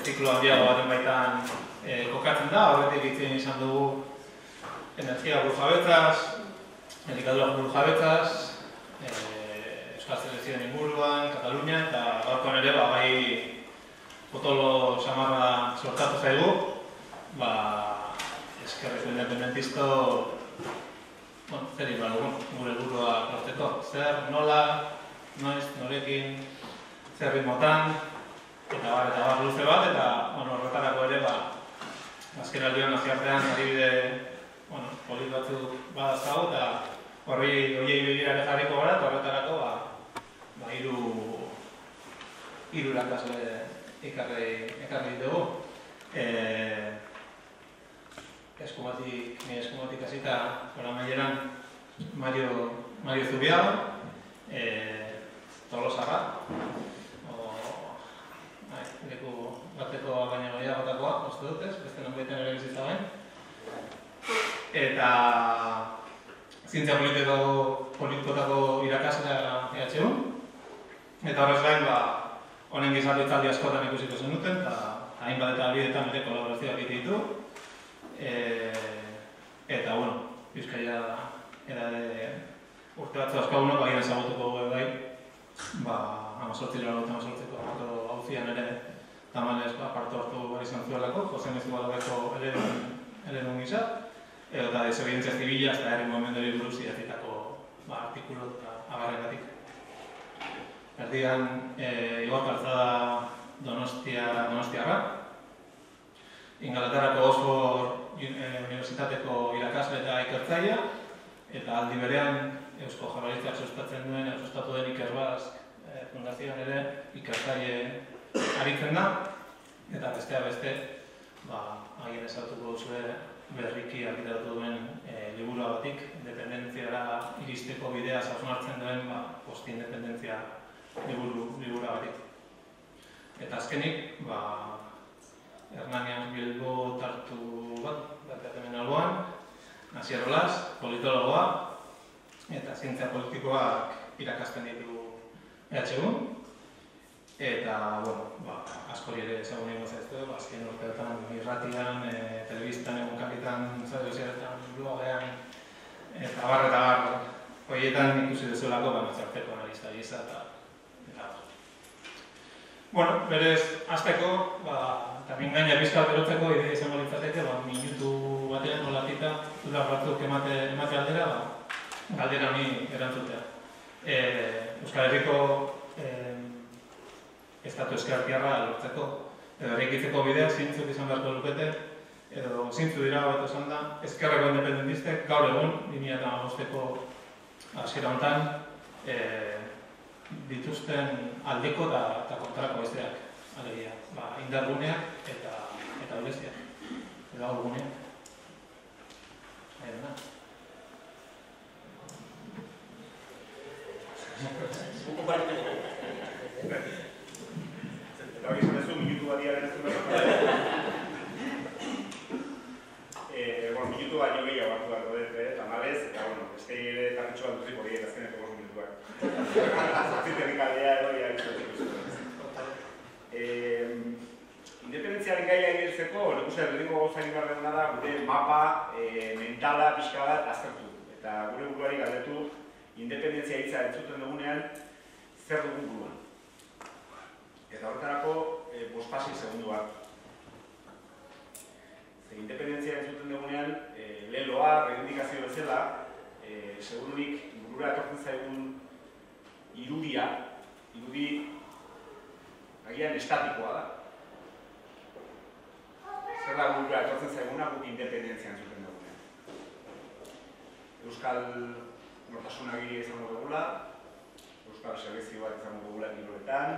ziklo handiago baten baitan kokatzen da, horretik hitz egin izan dugu energia burujabetzaz, elikadura burujabetzaz, Euskal Selekzioen inguruan, Katalunia, eta gaurkoan ere bai potolo samarra sortatu zaigu, eskerreko independentisto zer egin badugu gure burua lortzeko. Zer, nola, noiz, norekin, zer ritmotan, eta bar luze bat, eta horretarako ere azken aldion naziartean adibide polit batzuk badazkagu, eta horiei begirare jarriko gara, eta horretarako hiru irakasle ekarri ditugu. Nire eskumatik hasita Oramaieran Mario Zubiaga, Tolosarra, leku bateko baina gehiagotakoa, uste dut ez, beste nonbaiten ere bizitza bain. Eta zientzia politikotako irakaslea EHU. Eta horrez gain, honen gizarte hitzaldi askotan ikusiko zenuten, eta hainbat eta bidetan ere kolaborazioak ditu. Eta, Bizkaia edade urte batzu azkagunok, baina ezagutuko dugu bai, 18ko hauzian ere tamalez parte hartu behar izan zuelako, Jose Mezibadabeko eledun gisa, eta desobedientzia zibila eta herri momentori buruz idatzitako artikulu eta abarrengatik. Erdian, Igor Calzada Donostiarra, Ingalaterrako Oxford Unibertsitateko irakasle eta ikertzailea, eta aldi berean Eusko Jaurlaritzak sustatu den Ikerbasque Fundazioan ere ikertzaile aritzen da, eta besteak beste, agien ezagutuko duzue berriki argitaratu duen liburua batik, independentziara iristeko bidea hausnartzen duen post-independentzia liburua batik. Eta azkenik, Hernanian Bilbo Tartu bat hemen alboan, Asier Olas, politologoa, eta zientzia politikoak irakasten ditu EHU. Eta, askori ere ezagun egingo zaiztu, azken urteetan irratian, telebistan, egunkakitan, zaudioziaretan, blogean, eta bar, horietan ikusi duzulako nazioarteko analista gisa, eta berez, azteko, eta mingaina bizkal berotzeko idea izango litzateke, minutu batean olatita, dudak batzuk emate aldera, galdera honi erantzutea. Euskal Herriko estatu ezkertiarra lortzeko, edo eraikitzeko bidea zeintzuk izan beharko lukete, edo zeintzu dira bat esan da, ezkerreko independentistek gaur egun, 2015ko hasiera honetan, dituzten aldeko eta kontrako besteak, alegia, indarguneak eta olestiak, eta aurguneak. Eta hori izan duzu, minutu bat diaren ez du behar? Minutu bat jo gehiago hartu beharko dut, tamalez, eta beste ere tarritxo bat duzik horiek azkeneko 5 minutuak. Ziterik aldea edo egin Independentziaren gaia egirtzeko, lehenengo gauzarik behar dena da, gure mapa mentala pixka bat aztertu. Eta gure buruari galdetu, independentzia hitza entzuten dugunean, zer dugun buruan. Eta horretarako, 5 segundu bat. Independentzia entzuten dugunean, leloa, reivindikazio bezala, segurunik burura etortzen zaigun irudi agian estatikoa da. Zer da burura etortzen zaiguna guk independentzia entzuten dugunean. Euskal nortasunagi izango dugula, Euskal selekzio bat izango dugula kiroletan,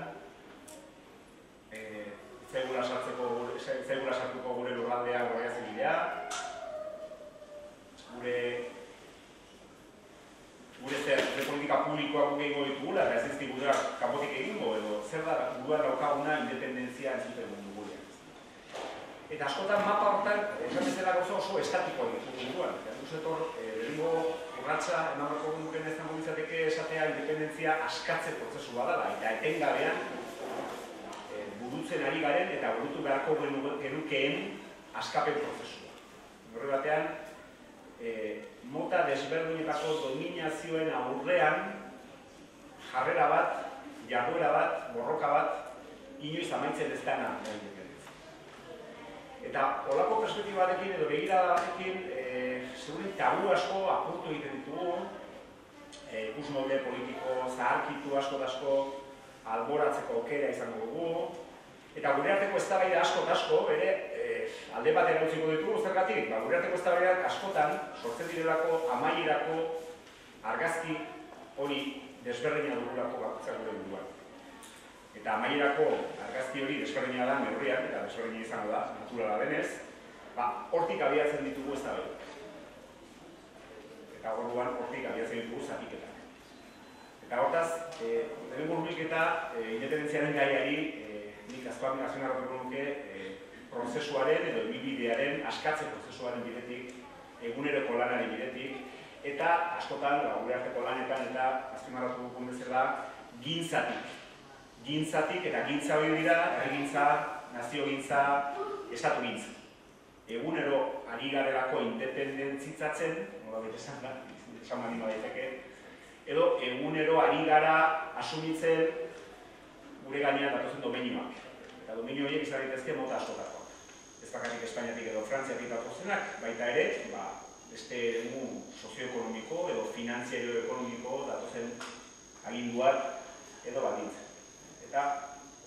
zaigula sartuko gure lurraldea guardia zibilea, gure zer politika publikoak guk egingo ditugula, eta ez dizkigula kanpotik egingo, edo zer da buruan daukaguna independentzia entzuten dugunean. Eta askotan mapa hortan, esan bezala gauza oso estatikoa egiten duguan. Eta duzetor, lehenengo urratsa emango duken ezango ditzateke esatea independentzia askatze prozesu badala, eta etengabean burutzen ari garen eta burutu beharko genukeen askapen prozesua. Horre batean, mota desberdinetako dominazioen aurrean jarrera bat, jarduera bat, borroka bat, inoiz amaitzen ez dena. Eta holako perspektibarekin edo begirada batekin, segure tabu asko apurtu egiten ditugu, ikusmolde politiko zaharkitu asko alboratzeko aukera izango dugu, eta gure arteko eztabaida asko ere alde batera utziko ditugu zergatik, gure arteko eztabaidak askotan sortzen direlako amaierako argazki hori desberdina dugulako bakoitzak gure buruan. Eta amaierako argazki hori desberdina da neurrian, eta desberdina izango da, naturala denez, hortik abiatzen ditugu eztabaidak. Eta orduan hortik abiatzen ditugu zatiketak. Eta hortaz, lehenengo hurbilketa independentziaren gaiari nik azkoak nazionarratuko nuke prozesuaren edo ibilbidearen, askatze prozesuaren bidetik, eguneroko lanaren bidetik, eta askotan, gure arteko lanetan eta azpimarratu dugun bezala, gintzatik. Gintzatik eta gintza hori dira, herrigintza, naziogintza, estatu gintza. Egunero ari garelako independentzitzatzen, nola bete esan da, esan baldin badaiteke, edo egunero ari gara asumitzen gure gainean datozen domenioak. Eta domenio horiek izan daitezke mota askotakoak. Ez bakarrik Espainiatik edo Frantziatik datozenak, baita ere, beste eremu sozioekonomiko edo finantziario-ekonomiko datozen aginduak edo baldintzen. Eta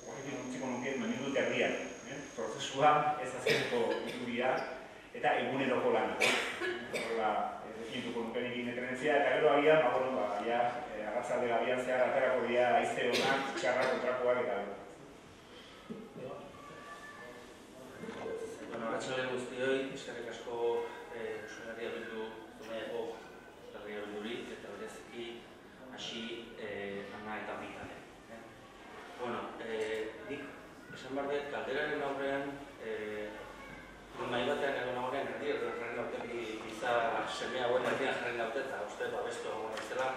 horrekin utziko nuke minutu erdian, prozesua ez azkeneko ituria eta eguneroko lana. Horrela, definituko nuke nik independentzia, eta gero agian, agatzalde agian zehar aterako dira haize honak, txarra kontrakoak eta Arratsalde guztioi, eskerrik asko Euskal Herria Bildu Zumeako Euskal Herria Bilduri eta bereziki hasi Ana eta Bitane. Nik esan behar dut, galderaren aurrean mahai batean egon aurrean jarri nauteki giza seme hauen erdian jarri naute eta uste babestu egon ezela,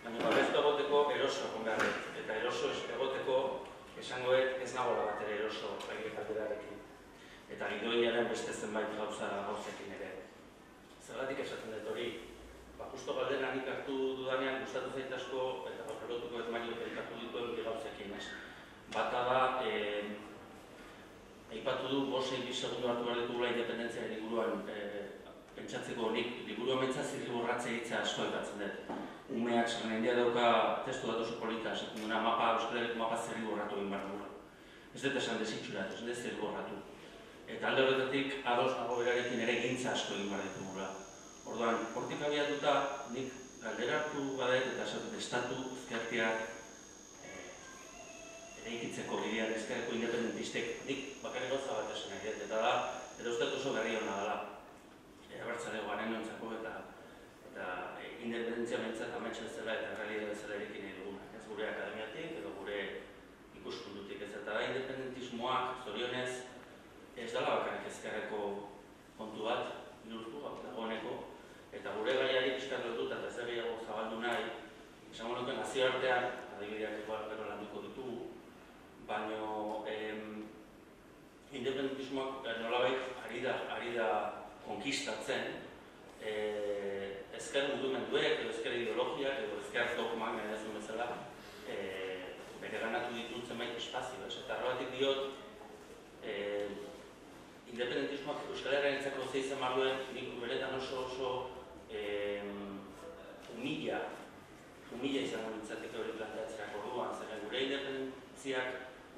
baina babestu egoteko eroso egon behar dut. Eta eroso egoteko esangoet ez nagoela bat ere eroso galderarekin. Eta gidoiaren beste zenbait gauzekin ere. Zergatik esaten dut hori, justo galdera nik hartu dudanean gustatu zait asko eta horrelotuko ez maio elkartu dituen bi gauzekin. Bata da, aipatu du 5-6 segundu hartu behar ditugula independentziaren inguruan pentsatzeko nik liburu ametza zirriborratze hitza asko aipatzen dut. Umeak zerrendia dauka testu bat oso polita, esaten duna Euskal Herriko mapa zirriborratu egin behar dugu. Ez dut esan desitxuratu, ez dut zirriborratu. Eta alde horretatik ados nago berarekin ere gintza asko egin behar ditugula. Orduan, hortik abiatuta nik galdera hartu badet eta esaten estatu ezkertiak eraikitzeko bidean ezkerreko independentistek nik bakarrik gauza bat esan nahi dut, eta da, edo uste oso berri hona dela erabertzale guanen ontzako eta independentzia behintzat ametsa bezala eta realidad bezala erikin nahi duguna. Ez gure akademiatik edo gure ikuspuntutik ez eta da independentismoak zorionez ez dela bakarrik ezkerreko kontu bat, nurtu dagoeneko, eta gure gaiari pixkat dut eta ez gehiago zabaldu nahi, esango nuke nazioartean, adibideak gero landuko ditugu, baino independentismoak nolabait ari da konkistatzen ezker mugimenduek edo ezker ideologiak edo ezker dogmak nahi dezun bezala bere ganatu ditut zenbait espazio, eta horregatik diot independentismoak Euskal Herriarentzako zeitzen marruen nik beretan oso humila izango nintzateke hori planteatzerako orduan, zeren gure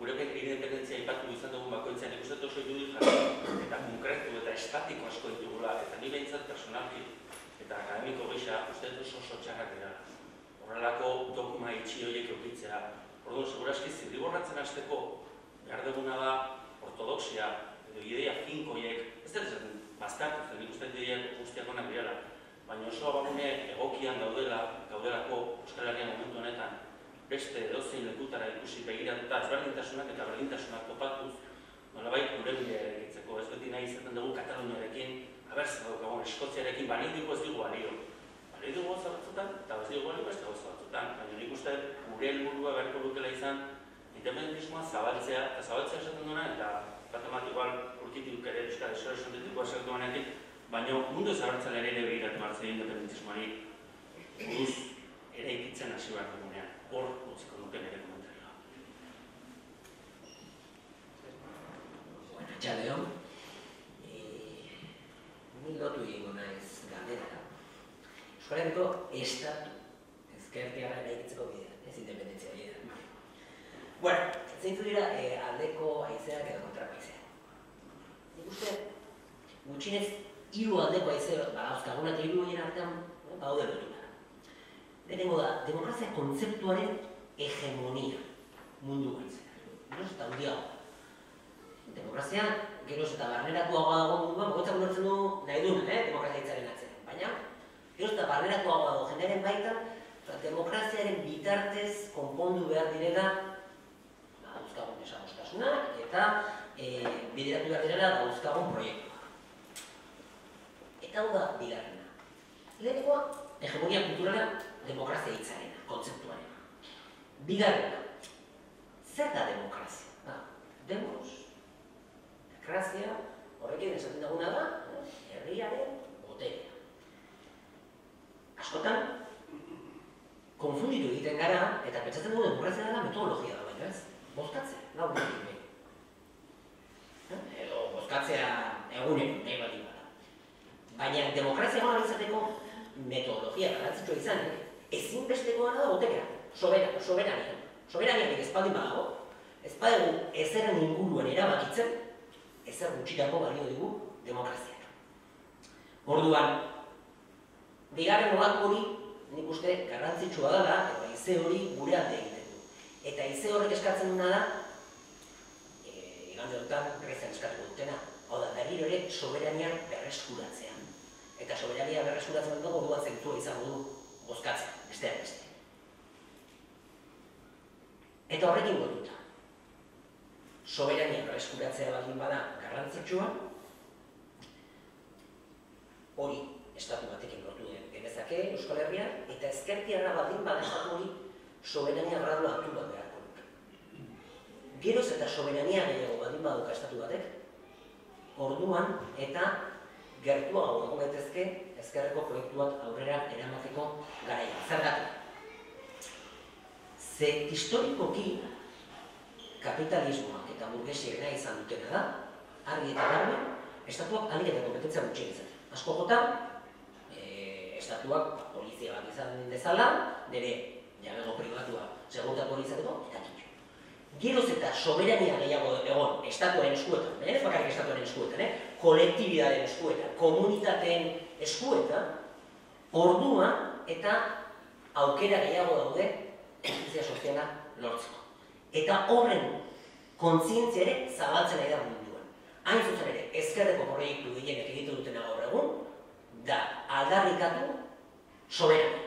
independentzia aipatu izan dugun bakoitzean ikusten oso irudi jarri eta konkretu eta estatiko asko ditugula, eta ni behintzat personalki eta akademiko gisa uste oso txarrak dira. Horrelako dogma itxi horiek eukitzea. Orduan, seguraski zirriborratzen hasteko behar duguna da ortodoxia edo ideia finkoiek, ez dut esaten bazkatu, zen ikusten ideia guztiak onak direla, baina oso abagune egokian gaudelako Euskal Herrian momentu honetan beste edozein lekutara ikusi begiratuta ezberdintasunak eta berdintasunak topatuz nolabait gure bidea egitzeko. Ez beti nahi izaten dugu Kataluniarekin, abertze daukagun Eskoziarekin, nahi dugu ez dugu balio. Nahi dugu gauza batzutan eta ez dugu balio beste gauza batzutan, baina nik uste gure helburua beharko lukela izan independentismoa zabaltzea, eta zabaltzea esaten duena, eta bat igual urtitik ere euskal esero esantetikoa esaten duenetik, baina mundu zabaltzen ere begiratu hartzea independentismoari buruz ere ikitzen hasi behar dugunean, hor utziko nuken ere komentarioa. Bueno, txaleon, ni lotu egingo naiz galderara. Euskal Herriko estatu ezkertiarra eraikitzeko bidea, ez independentzia bidea. Bueno, zeintzu dira aldeko haizeak edo kontrako haizeak. Nik uste, gutxinez, 3 aldeko haizeak badauzkaguna eta 3 horien artean badaude lotuta. Lehenengo da, demokrazia kontzeptuaren hegemonia mundu gaitzea. Geroz eta handiagoa. Demokrazia, geroz eta barneratuagoa dago munduan, bakoitzak ulertzen du nahi duna, demokrazia hitzaren atzean. Baina, geroz eta barneratuagoa dago jendearen baita, demokraziaren bitartez konpondu behar direla dauzkagun desadostasunak eta bideratu behar direla dauzkagun proiektua. Eta hau da bigarrena. Lehenengoa, hegemonia kulturala demokrazia hitzarena, kontzeptuarena. Bigarrena, zer da demokrazia? Demos, demokrazia, horrekin esaten daguna da, herriaren boterea. Askotan, konfunditu egiten gara, eta pentsatzen dugu demokrazia dela metodologia da, baina ez? Bozkatzea, lau egin behin. Edo bozkatzea egunen, nahi bali bada. Baina demokrazia gona izateko metodologia garrantzitsua izanik, ezinbestekoa da botekera, soberania. Soberaniarik espaldin badago, ez badegu ezeren inguruan erabakitzen, ezer gutxirako balio digu demokraziak. Orduan, bigarren olatu hori, nik uste garrantzitsua dela, eta haize hori gure alde egiten du. Eta haize horrek eskatzen duna da, igande dutan Grezian eskatuko dutena. Hau da, berriro ere soberania berreskuratzea. Eta soberania berreskuratzen dugu orduan zentzua izango du bozkatzea, besteak beste. Eta horrekin lotuta. Soberania berreskuratzea baldin bada garrantzitsua, hori estatu batekin lotu genezake Euskal Herrian, eta ezkertiarra baldin bada estatu hori soberania graduala hartu bat beharko luke. Geroz eta soberania gehiago baldin baduka estatu batek, orduan eta gertuago egon gaitezke ezkerreko proiektuak aurrera eramateko garaia. Zergatik? Ze historikoki kapitalismoak eta burgesiek nahi izan dutena da, argi eta garbi, estatuak ahalik eta kompetentzia gutxien izatea. Asko jota, estatuak polizia bat izan dezala, nire jabego pribatua segurtatu hori izateko, eta kito. Geroz eta soberania gehiago egon estatuaren eskuetan, ez bakarrik estatuaren eskuetan, kolektibidaren eskuetan, komunitateen eskuetan, orduan eta aukera gehiago daude justizia soziala lortzeko. Eta horren kontzientzia ere zabaltzen ari da munduan. Hain zuzen ere, ezkerreko proiektu gehienek egiten dutena gaur egun, da aldarrikatu soberania.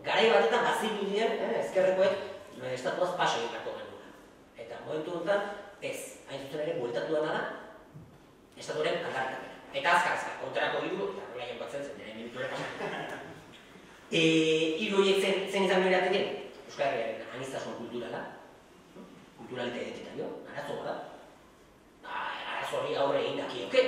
Garai batetan bazildu diren, ezkerrekoek estatuaz paso egin beharko genuela. Eta momentu honetan, ez, hain zuzen ere, bueltatu dena da, estatuaren aldarrikapena. Eta azkar, kontrako hiru, eta nola jonpatzen zen, nire minutu ere pasan. Hiru horiek zen izan mirateken, Euskal Herriaren aniztasun kulturala, kulturalita identitario, arazo da. Arazo hori aurre egin dakioke,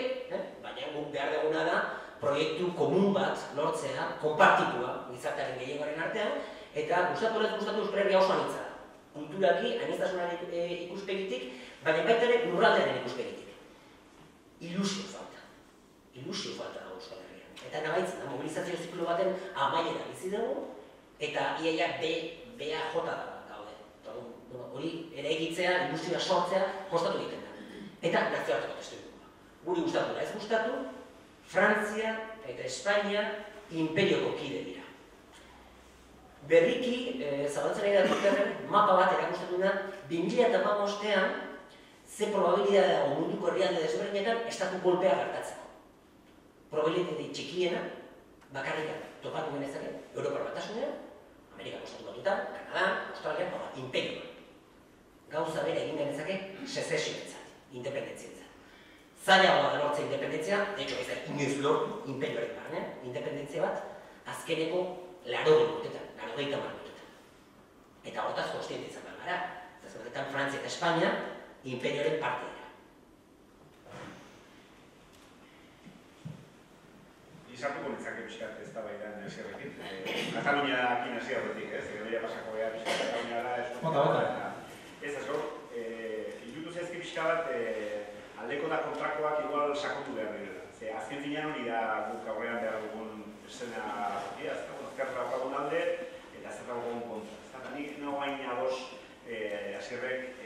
baina guk behar duguna da proiektu komun bat lortzea, konpartitua, gizartearen gehiengoaren artean, eta gustatu Euskal Herria oso anitza da. Kulturaki, aniztasunaren ikuspegitik, baina baita ere lurraldearen ikuspegitik. Ilusio falta da Euskal Herrian. Eta nabaitzen da, mobilizazio ziklo baten amaiera bizi dugu, eta iaia BAJ da gaude. Hori ere egitzea, ilusioa sortzea, kostatu egiten da. Eta nazioarteko testu dugu. Guri gustatu da ez gustatu, Frantzia eta Espainia imperioko kide dira. Berriki, zabaltzen ari da mapa bat erakustatu da, 2015ean ze probabilidade dago munduko herrialde desberdinetan estatu kolpea gertatzeko. Probabilidade txikiena, bakarrik topatu genezake, Europar Batasunean, Amerikako estatu batuetan, Kanadan, Australian, imperioan. Gauza bere egin genezake sezesioentzat, independentzientzat. Zailagoa da lortzea independentzia, de hecho ez da inoiz lortu, imperioaren barnean, independentzia bat, azkeneko 80 urtetan. Eta hortaz kostiente izan behar gara. Eta zerretan Frantzia eta Espainia imperioaren parte dira. Izartuko nintzake pixkat ez da baitan Asierrekin. Kataluniakin Asierretik, ez? Egoia pasako beha pixkat Kataluniara ez Bota. Ez ez hor, irutu zehazki pixka bat aldeko da kontrakoak igual sakontu behar direla. Ze azken finean hori da guk aurrean behar dugun esena ez da, daukagun alde eta zer daukagun kontra. Eta nik nago hain ados Asierrek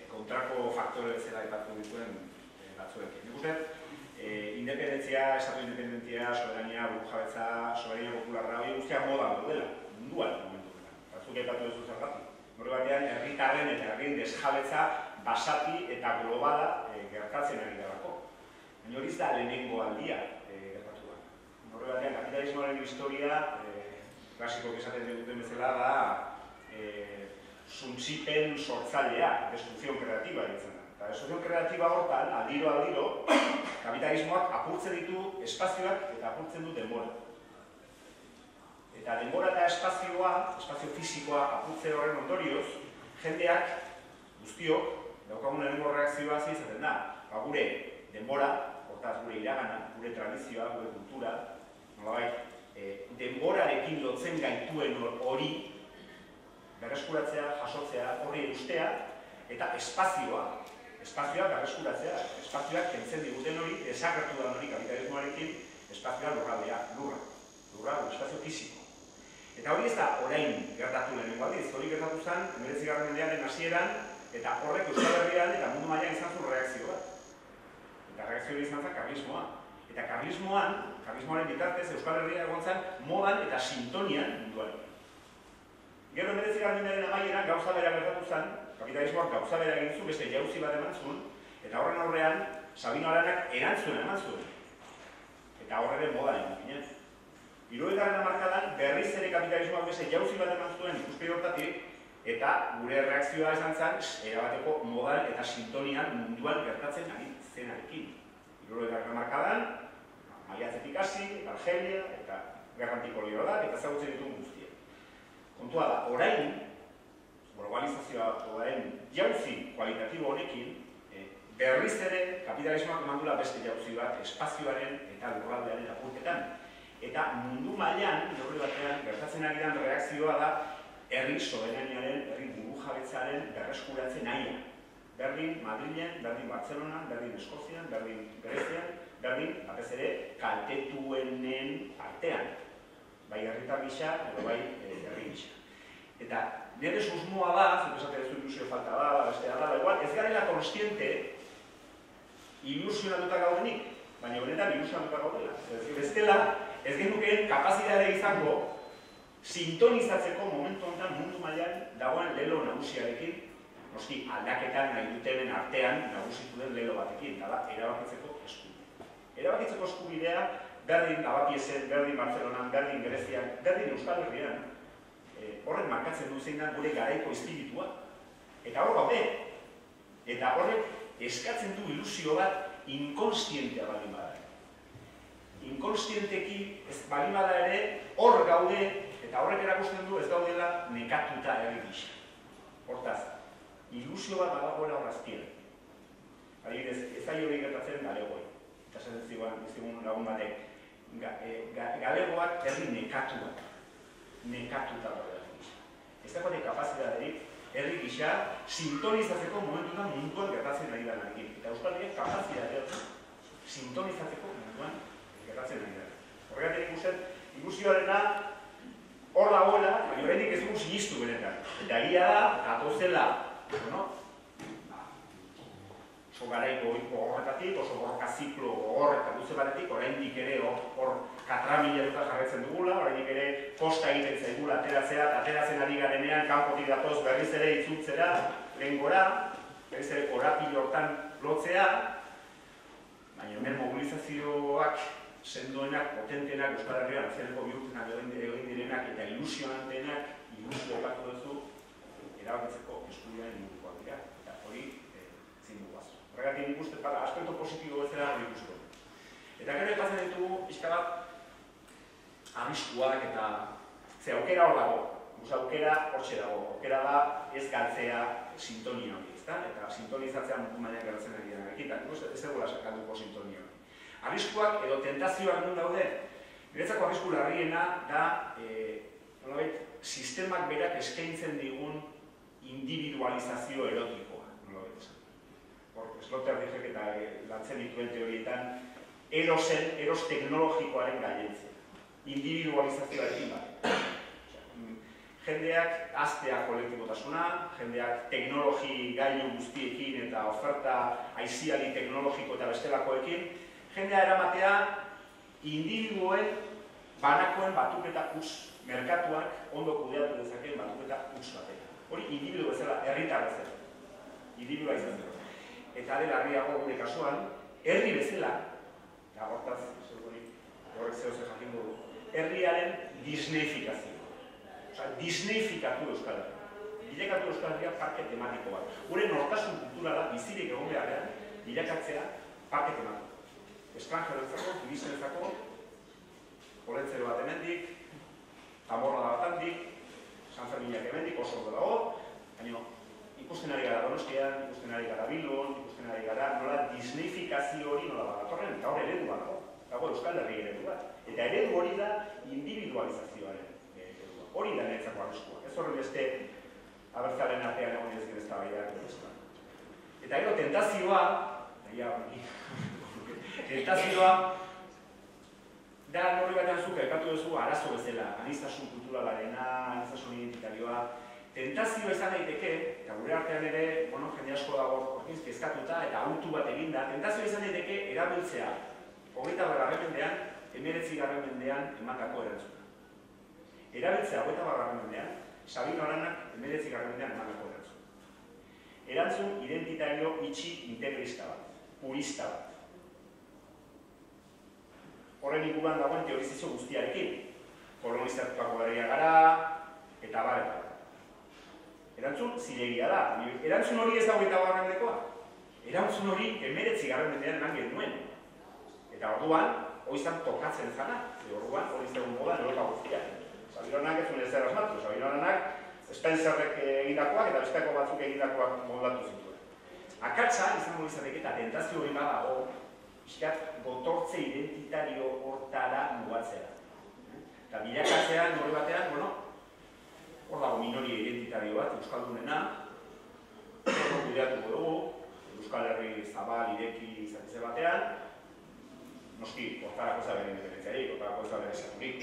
kontrako faktore bezala aipatu dituen batzuekin. Nik uste, independentzia, estatu independentzia, soberania, burujabetza, soberania popularra, hori guztiak modan daudela, munduan momentu. Batzuk aipatu duzu zergatik. Horre batean, herritarren eta herrien desjabetza basati eta globala gertatzen ari delako. Baina hori ez da lehenengo aldia gertatu da. Horre batean, kapitalismoaren historia, klasiko esaten duten bezala da, suntzipen sortzailea, destrukzion kreatiba ditzen da. Eta destrukzion kreatiba hortan, aldiro, kapitalismoak apurtzen ditu espazioak eta apurtzen du denbora. Eta denbora eta espazio fisikoa apurtze horren ondorioz, jendeak, guztiok, daukagun erengo reakzioa izaten da. Gure denbora, hortaz gure iragana, gure tradizioa, gure kultura, nolabait, denborarekin lotzen gaituen hori berreskuratzea, jasotzea, horri ustea, eta espazioa berreskuratzea, espazioak kentzen diguten hori, desagertu da hori kapitalismoarekin, espazioa lurraldea, lurra, espazio fisiko. Eta hori ez da orain gertatu lehenengo aldiz, hori gertatu zen 19. mendearen hasieran, eta horrek Euskal Herrian eta mundu mailan izan zuen reakzio bat. Eta reakzio hori izan zen karlismoa. Eta karlismoaren bitartez Euskal Herria egon zen modan eta sintonian munduan. Gero 19. mendearen amaieran gauza bera gertatu zen, kapitalismoak gauza bera egin zu, beste jauzi bat eman zuen, eta horren aurrean Sabino Aranak erantzun eman zuen. Eta horren modan egin ginen. 70. hamarkadan berriz ere kapitalismoak beste jauzi bat eman zuen ikuspegi horretatik, eta gure reakzioa izan zen erabateko modan eta sintonian munduan gertatzen ari zenarekin. 70. hamarkadan, maiatzetik hasi, Argelia eta Gerra Antikolonialak eta ezagutzen dituen guztia. Kontua da, orain, globalizazioaren jauzi kualitatibo honekin, berriz ere kapitalismoak eman duela beste jauzi bat espazioaren eta lurraldearen apurketan. Eta mundu mailan, neurri batean, gertatzen ari den reakzioa da herri soberaniaren, herri burujabetzaren berreskuratze nahia. Berdin Madrilen, berdin Bartzelonan, berdin Eskozian, berdin Grezian, berdin, batez ere, kaltetuenen artean. Bai herritar gisa, edo bai herri gisa. Eta nire susmoa da, zuk esatea zu ilusio falta da, bestea da, igual, ez garela konstiente ilusionatuta gaudenik, baina benetan ilusionatuta gaudela. Bestela, ez genukeen kapazitatea izango sintonizatzeko momentu honetan mundu mailan dagoen lelo nagusiarekin, noski aldaketan nahi dutenen artean nagusitu den lelo batekin, eta da, erabakitzeko eskubidea. Erabakitzeko eskubidea, berdin Lavapiesen, berdin Bartzelonan, berdin Grezian, berdin Euskal Herrian, horrek markatzen du zein da gure garaiko espiritua. Eta hor gaude, eta horrek eskatzen du ilusio bat inkonstientea baldin bada. Inkonstienteki ez baldin bada ere hor gaude, eta horrek erakusten du ez gaudela nekatuta herri gisa. Hortaz, ilusio bat badagoela horraztien. Adibidez, ez da hori gertatzen galegoi. Eta esaten zigun lagun batek, galegoak herri nekatuak. Nekatuta da herri gisa. Ez dagoen kapazitaterik herri gisa sintonizatzeko momentuan munduan gertatzen ari da narekin. Eta Euskal Herriak kapazitatea sintonizatzeko munduan gertatzen ari da. Horregatik ikusten, ilusioarena hor dagoela, baina horretik ez dugu sinistu benetan. Eta egia da, gatozela, oso garaiko gogorretatik, oso borroka ziklo gogor eta luze batetik, oraindik ere hor katramilatuta jarraitzen dugula, oraindik ere kosta egiten zaigula ateratzea, eta ateratzen ari garenean, kanpotik datoz berriz ere itzultzera, lehengora, berriz ere korapilo hortan lotzea, baina hemen mobilizazioak sendoenak, potentenak, Euskal Herrian, azianeko bihurtenak egin direnak eta ilusionantenak, ilusio epatu duzu, erabakitzeko eskubidean ingurukoak dira, eta hori zin duguaz. Horregatik nik uste, aspektu positibo bezala hori ikusiko. Eta gero epatzen ditugu, pixka bat arriskuak eta ze aukera hor dago. Aukera hortxe dago. Aukera da ez galtzea, sintonia hori, ezta? Eta sintonizatzea mutu mailan geratzen ari denarekin, eta ez egula sakatuko sintonia hori. Arriskuak edo tentazioak non daude, niretzako arrisku larriena da nolabait, sistemak berak eskaintzen digun individualizazio erotikoa, nolabait esan. Slotter dizek eta lantzen dituen teorietan, eros teknologikoaren gaientzia. Individualizazioarekin bat. Jendeak aztea kolektibotasuna, jendeak teknologi gailu guztiekin eta oferta aiziali teknologiko eta bestelakoekin, jendea eramatea individuoen banakoen batuketa merkatuak ondo kudeatu dezakeen batuketa batean. Hori individu bezala, herritar bezala. Individualizazioa. Eta dela harriago gure kasuan, herri bezala, eta hortaz, horrek zehose jakin dugu, herriaren disneifikazioa. Osa, disneifikatu Euskal Herria. Bilakatu Euskal Herria parke tematiko bat. Gure nortasun kulturala bizirik egon beharrean, bilakatzea parke tematiko. Estranjeroentzako, turistentzako, Olentzero bat hemendik, Zamorra bat handik, San Ferminak hemendik, oso ondo dago, baina ikusten ari gara Donostian, ikusten ari gara Bilbon, ikusten ari gara nola disneifikazio hori nola badatorren, eta hor eredu bat dago Euskal Herri eredu bat. Eta eredu hori da individualizazioaren eredua. Hori da niretzako arriskua. Ez horren beste abertzaren artean egon ezken ez da baida. Eta gero tentazioa, tentazioa, da norri batean zuk ekatu duzu arazo bezala, aniztasun kulturalarena, aniztasun identitarioa. Tentazio esan daiteke, eta gure artean ere, jende asko dago kezkatuta eta autu bat eginda, tentazio esan daiteke erabiltzea 21. mendean, 19. mendean emandako erantzuna. Erabiltzea 21. mendean, Sabino Aranak 19. mendean emandako erantzuna. Erantzun identitario itxi integrista bat, purista bat. Horren inguruan dagoen teorizazio guztiarekin. Kolonizatuako berria gara, eta bar. Erantzun zilegia da. Erantzun hori ez da 21. mendekoa. Erantzun hori 19. mendean eman genuen. Eta orduan, hoizan tokatzen zana. Orduan, hori zegoen da Europa guztiak. Sabino Aranak ez zuen ezer asmatu. Sabino Aranak Spencerrek egindakoak eta besteko batzuk egindakoak moldatu zituen. Akatsa, izango izateke eta tentazio hori badago, gotortze identitario hortara mugatzea. Eta bilakatzean, hori batean, hor dago minoria identitario bat, Euskaldunena, hor kudeatuko dugu, Euskal Herri zabal, ireki izatze batean, noski, hortarako zaben independentziarik, hortarako zaben esaturik,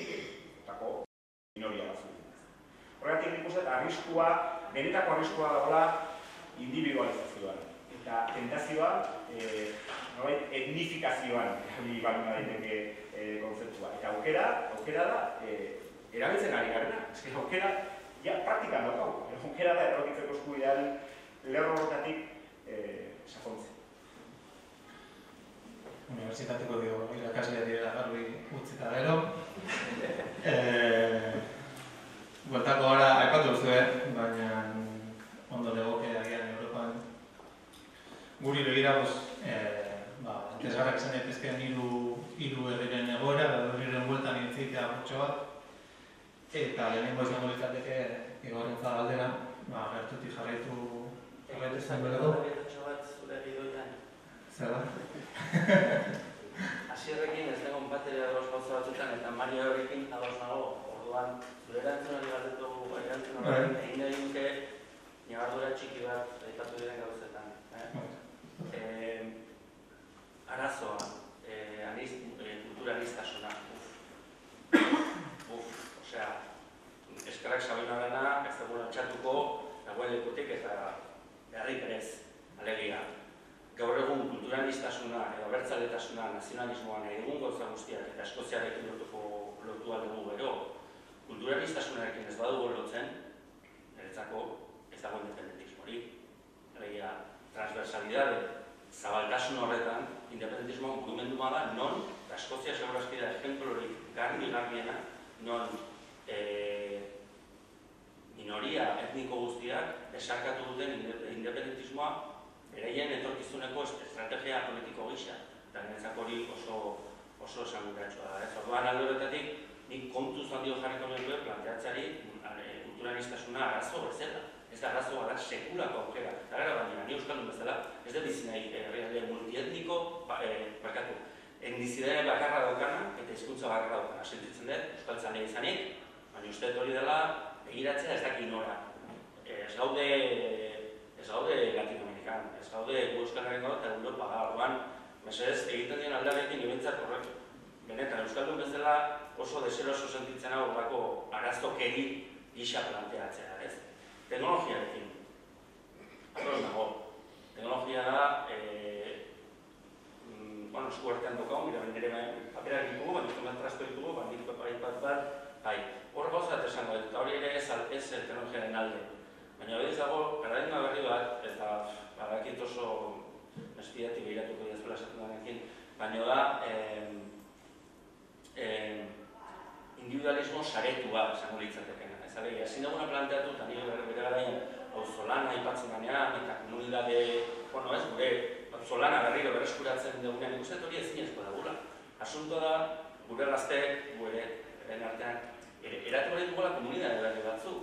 hortako minoria batzuk. Horregatik nik uste, arriskua, benetako arriskua dagoela individualizazioan. Eta tentazioa, etnifikazioan baluna daiteke kontzeptua. Eta aukera da, erabiltzen ari garena. Aukera, praktikan daukagu. Aukera da, errokitzeko eskubidearen lerro horretatik sakontzen. Unibertsitateko irakaslea direla garbi utzita gero. Bueltako gara, aipatu duzu, baina ondo legoke agian Europan guri begiraguz interesgarrak izan daitezkeen hiru herriren egoera, herriren bueltan intzitea burtso bat, eta lehenengo izango litzateke igorrentza galdera, gertutik jarraitu izan behar du. Zure gidoian. Zer da? Asierrekin ez dagoen bateria ados gauza batzutan eta Mario horrekin ados nago. Orduan, zure erantzunari galdetu erantzunari egin nahi nuke ñabardura txiki bat aipatu diren gauzetan. Arazoa, kultura aniztasuna. Osea, eskerrak Sabino Arana ez dugu lantxatuko dagoen lekutik eta beharrik berez, alegia. Gaur egun kultura aniztasuna edo abertzaletasuna nazionalismoan egun gauza guztiak eta Eskoziarekin lotua dugu gero, kultura aniztasunarekin ez badugu lotzen, niretzako ez dago independentismorik. Alegia, transversalidade, zabaltasun horretan, independentismoa mugimendua da, non, eta Eskozia segurazki da ejemplorik garbiena, non minoria etniko guztiak besarkatu duten independentismoa beraien etorkizuneko estrategia politiko gisa. Eta niretzako hori oso esanguratsua da. Orduan alde horretatik, nik kontuz handio jarriko nioen planteatzeari kultura aniztasuna arazo bezala. Ez Ez da arazoa da sekulako aukera. Eta gara baina, ni euskaldun bezala, ez da bizi nahi herrialde multietniko, endizidea bakarra daukana eta hizkuntza bakarra daukana. Sentitzen dut, euskaltzalea izanik, baina uste hori dela begiratzea ez dakit nora. Ez gaude Latinoamerikan, ez gaude Euskal Herrian eta Europa da, orduan, mesedez, egiten dien aldarekin ibentzat horrek. Benetan, euskaldun bezala oso deseroso sentitzen hau horrako arazokeri gisa planteatzea, ez? Teknologiarekin. Ados nago. Teknologia da, esku artean dokaun, nire paperak ditugu, baina izan trasto ditugu, baina nire paperak bat, hor gauzat esango, eta hori ere ez teknologiaren alde. Baina hori dago, paradigma berri bat, eta badakit oso espiatik behiratuko diazpela esaten danekin, baina da, individualismo saretua esango litzatekena. Ez alegia, ezin duguna planteatu, eta nire bere garaian auzolana aipatzen ganean, eta komunidade, gure auzolana berriro berreskuratzen dugunean ikusten hori ezinezko dagula. Asuntoa da, gure gazteek, gure artean, eratu hori dugula komunidade berri batzu.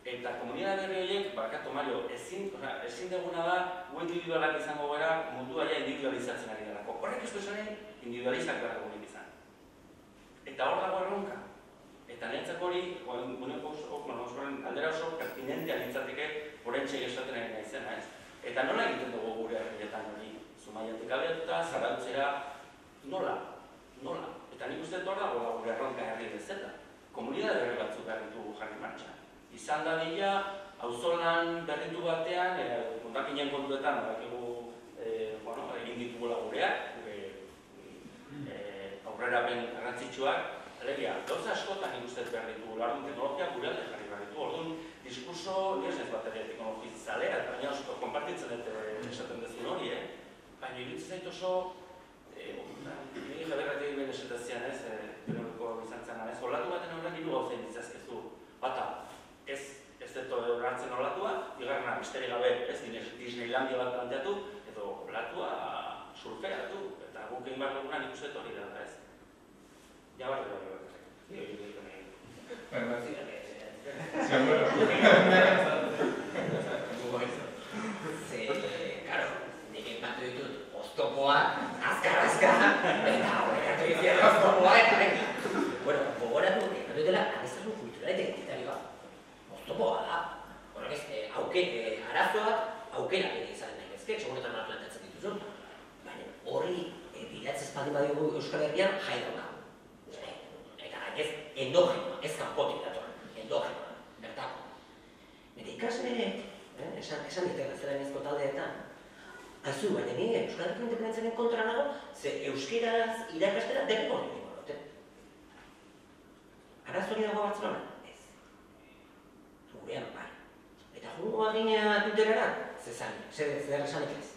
Eta komunidade berri horiek, barkatu Mario, ezin duguna da, gu individualak izango gara, mundua ja individualizatzen ari delako. Horrek ez du esanen, individualistak behar dugunik izan. Eta hor dago erronka. Eta niretzako hori, aldera oso pertinentea nintzateke horrentxe esaten ari naizena, ez? Eta nola egiten dugu gure herrietan hori? Zumaiatik abiatuta, Zarautzera, nola? Eta nik uste hor dago gure erronka herri bezala. Komunidade berri batzuk behar ditugu jarri martxan. Izan da dira, auzolan berritu batean, kontakinen kontuetan, egin ditugula gureak, aurrerapen garrantzitsuak, alegia, gauza askotan nik uste behar ditugu, larun teknologia gure alde jarri behar ditugu. Orduan, diskurso, nire ez bateria teknologizalea, baina oso konpartitzen dut esaten dezun hori, baina iruditzen zait oso, nire jaberratik egin esetazian ez, penuriko izan zen, olatu baten aurrean hiru gauza inditzazkezu. Bata, ez dut hartzen olatua, bigarrena, misteri gabe, ez Disneylandia bat planteatu, edo olatua surfeatu, eta guk egin behar duguna nik uste hori da, ez? Ja barri bat. Claro, nik enpatu ditut oztopoa, azkar, eta horrekatu ditut oztopoa, eta gogoratu dutela, aneztasun kultura eta identitarioa. Oztopoa da. Arazoak aukera bere izan nahi ezke, seguretan nola planteatzen dituzun, baina horri bilatzez baldin badigu Euskal Herrian jai dauka. Eta ez endogenoa, ez kanpotik datorren, endogenoa, bertako. Eta ikasleek, esan ditela zela enezko taldeetan, azu, baina nire Euskal Herriko independentziaren kontra nago, ze euskeraz irakastera derriko hori ningu dute. Arazo hori dago Bartzelona? Ez. Gurean bai. Eta jungo bagina Twitterera, zer esanik ez.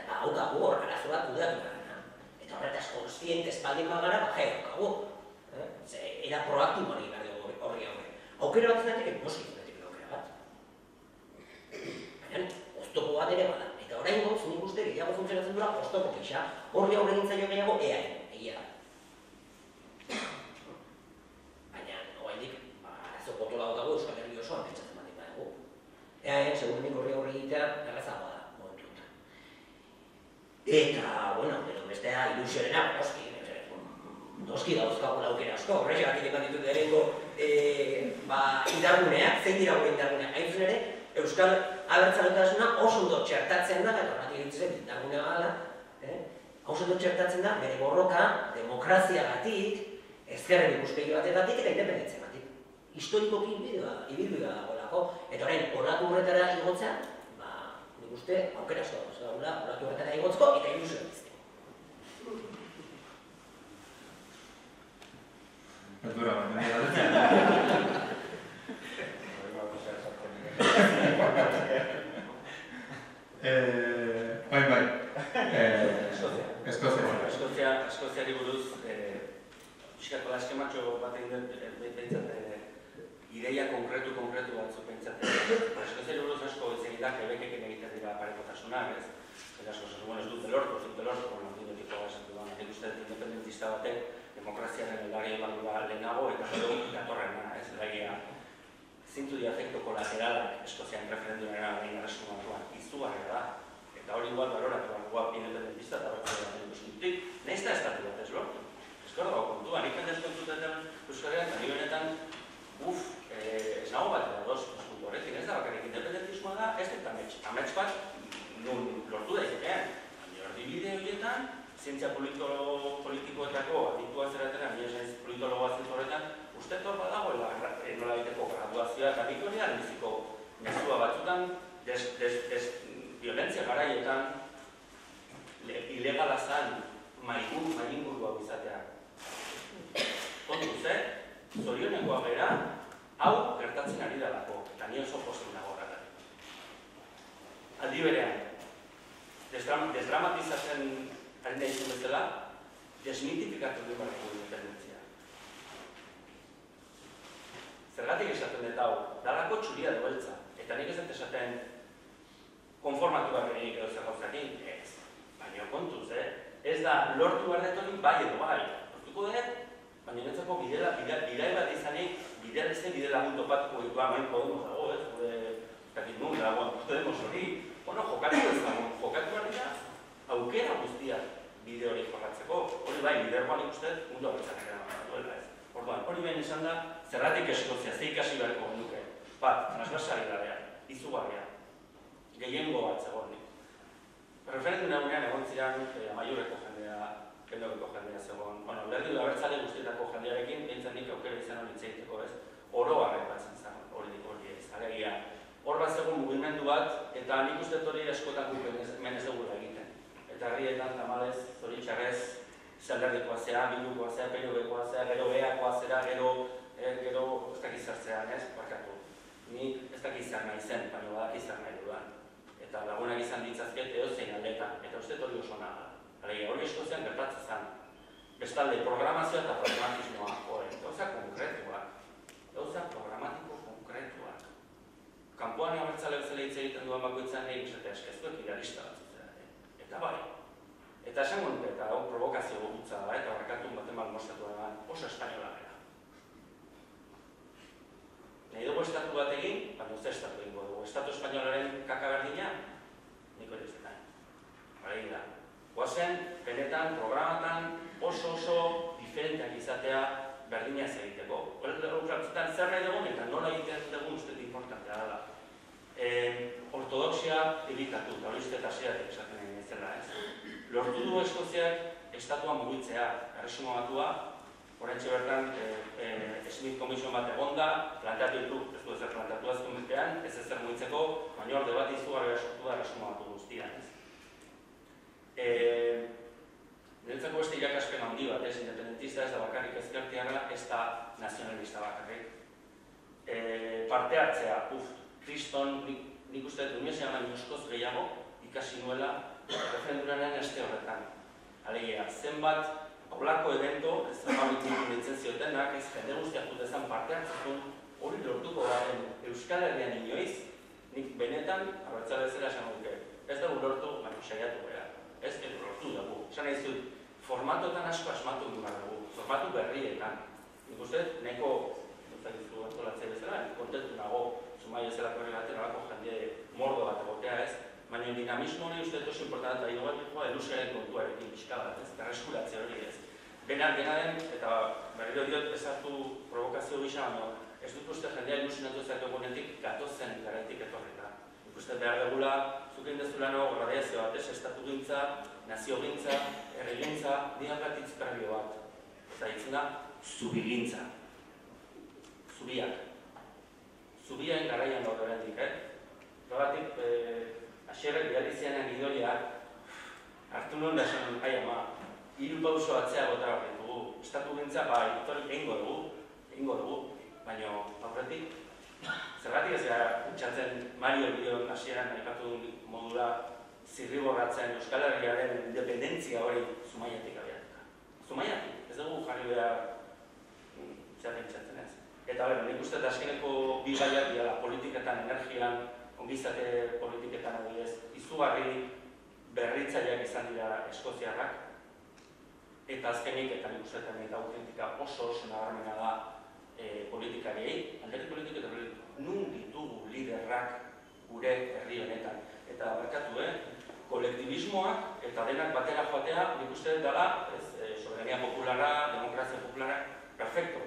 Haukagu hor, arazo bat kudatu gara. Eta horretaz konstientez baldin bagara, jai haukagu. Era proaktibo hori behar dugu horri aurre. Aukera bat zenatik, noski zenatik aukera bat. Baina, oztopo bat ere bada. Eta orain goz, nik uste, gehiago funtzionatzen dura, oztopo gisa, horri aurre gintzaio gehiago, egia da. Baina, oraindik, arazo potola daukagu Euskal Herri osoan pentsatzen baldin badago. Segurenik horri aurre egitea, errazagoa da, momentuetan. Eta, gero bestea ilusiorena, noski dauzkagula aukera asko, horrexegatik eman ditut erengo indarguneak, zein dira gure indarguneak. Hain zuen ere, Euskal Abertzaletasuna oso ondo txertatzen da, eta horretik iruditzen indargunea gala, oso ondo txertatzen da, bere borroka, demokraziagatik, ezkerren ikuspegi batetatik eta independentziagatik. Historikoki ibilbidea dagoelako, eta orain, olatu horretara igotzea, nik uste aukera asko dagoela, olatu horretara igotzeko eta ilusioa bizteko. Perdura, baina nire bai. Eskoziari buruz, pixkako da eskematxo bat egin behintzat, ideia konkretu batzuk behintzat. Eskoziari buruz asko egin da, Quebeceken egiten dira parekotasunak, ez? Eta asko, ez dut delorko, independentiko esan duan, nik uste independentista batek, demokraziaren elarri eman lehenago eta gero datorrena, ez? zintzu di efektu kolateralak Eskozian referendumera behin erresuma batuan izugarria da. Eta hori igual baloratu guap independentista eta horretzen ikuspuntutik, nahiz da estatu bat ez lortu. Eskorra dago kontua, nik jendez kontutaten Euskal eta ni benetan, ez nago bat edo dos puntu horrekin, ez da bakarrik independentismoa da, ez dut amets bat nun lortu daitekean. Erdibide horietan, zientzia politikoetako aditua zeratera, nire zaiz politologoa zentu horretan, uste torba dagoela nola biteko graduazioa eta nik hori biziko mezua batzutan, violentzia garaietan ilegala zan mainguru hau izatea. Kontu ze, zorionekoa bera, hau gertatzen ari dalako, eta ni oso posten nago horretan. Aldi berean, desdramatizatzen ari nahi zuen bezala, desmitifikatu du barreko independentzia. Zergatik esaten dut hau, dalako txuria dueltza, eta nik ez dut esaten konformatu barrenik edo zer gauzakin, ez. Baina kontuz, ez da lortu barretonik bai edo bai. Lortuko dut, baina netzako bidai bat izanik, bide lagun topatuko ditua, main Podemos dago, ez, gure, dakit nun dago, Podemos hori, jokatu ez dago, jokatu behar dira, aukera guztiak bide hori jorratzeko, hori bai, bideroan ikustet, mundu abertzak ere duela ez. Orduan, hori behin esan da, zerratik Eskozia, ze ikasi beharko genuke, bat, transversalitatea, izugarria, gehiengo bat zegoen. Referendum egunean egon ziren amaiurreko jendea, kendokeko jendea zegoen. Alderdi abertzale guztietako jendearekin, bintzen nik aukera izan hori itzeiteko ez, oroa repatzen zen hori ez, alegia. Hor bat zegoen mugimendu bat, eta nik uste hori askotan guk hemen ez dugula egiten. Eta herrietan tamalez, zoritxarrez, zelderdikoa zea, bildukoa zea, PNV-koa zea, gero beakoa zera, gero ez dakiz zertzean ez, barkatu. Nik ez dakiz zer nahi zen, baina badakiz zer nahi dudan. Eta lagunak izan ditzazket edozein aldetan, eta uste hori oso naga. Alegia, hori Eskozian gertatzen zen. Bestalde, programazioa eta pragmatismoa, gauza konkretuak, gauza programatiko konkretuak. Kanpoan abertzale bezala hitz egiten duan bakoitzan egin esatea eskeztuek idealista bat. Eta bai. Eta esango nuke, eta hau provokazio gutza da, eta horrekatun baten bat mostatu eman, oso espainola gara. Nahi dugu estatu bat egin, baina uste estatu egingo dugu. Estatu espainolaren kaka berdina, nik hori ez nahi. Hora da. Guazen, benetan, programatan oso diferenteak izatea berdina ez egiteko. Horretzetan zer nahi dugun eta nola egiten dugun uste importantea dela. Ortodoxia ebitatu, eta hori uste eta zeratik esaten egin ez dela ez. Lortu du Eskoziak estatua mugitzea, erresuma batua, horretxe bertan Smith Commission bat egonda, planteatu ditu, ez du ezer planteatu azken urtean, ez ezer mugitzeko, baina hor debat izugarria sortu da erresuma batu guztian ez. Niretzako beste irakaspen handi bat, independentista ez da bakarrik ezkertiarra, ez da nazionalista bakarrik. Parte hartzea, kriston, nik uste dut uniozean baino askoz gehiago ikasi nuela referendumaren este horretan. Alegia, zenbat holako evento, ez zenbat nintzen ziotenak, ez jende guztiak dutezan parte hartzekun, hori lortuko garen Euskal Herrian inoiz, nik benetan, abertzale zera esan duke, ez dugu lortu, baina saiatu gara. Ez dugu lortu dugu. Esan nahi zut, formatotan asko asmatu dugu, formatu berrietan. Nik uste, neko, dutzakizu antolatzea bezala, kontentu nago, Zumaia zelako erregaten alako jende mordo bat egotea ez, baina dinamismo hori uste oso importanta da, inogatikoa elusiaren kontuarekin pixka bat ez, eta reskuratzea hori ez. Dena den, eta berriro diot ezartu provokazio gisa, baina ez dut uste jendea ilusionatu ezak egunetik gatozen garaitik etorreta. Nik uste behar degula, zuken dezulano, radiazio bat ez, estatu gintza, nazio gintza, herri gintza, diagratitz prabio bat. Eta ditzen da, zubigintza. Zubiak. Zubiain garaian gaur erandik, Horregatik, asierrek bihalizianean gidoiak, hartu nuen da esan, ai ama, 3 pauso atzea gota horrein dugu. Estatu gintza, egingo dugu, baina aurretik, zergatik ez gara utxatzen Mario bideoan asieran aipatu modura zirriborratzen Euskal Herriaren independentzia hori Zumaiatik abiatuta. Zumaiatik, ez dugu jarri behar zer pentsatzen ez. Eta bera, nik uste azkeneko bi gaiak dira politiketan, energian, ongizate politiketan adibidez, izugarri berritzaileak izan dira eskoziarrak. Eta azkenik, eta nik uste eta autentika oso nabarmena da politikariei, alderdi politik eta gure herri honetan. Eta barkatu, kolektibismoak eta denak batera joatea, nik uste dela, soberania populara, demokrazia populara, perfecto.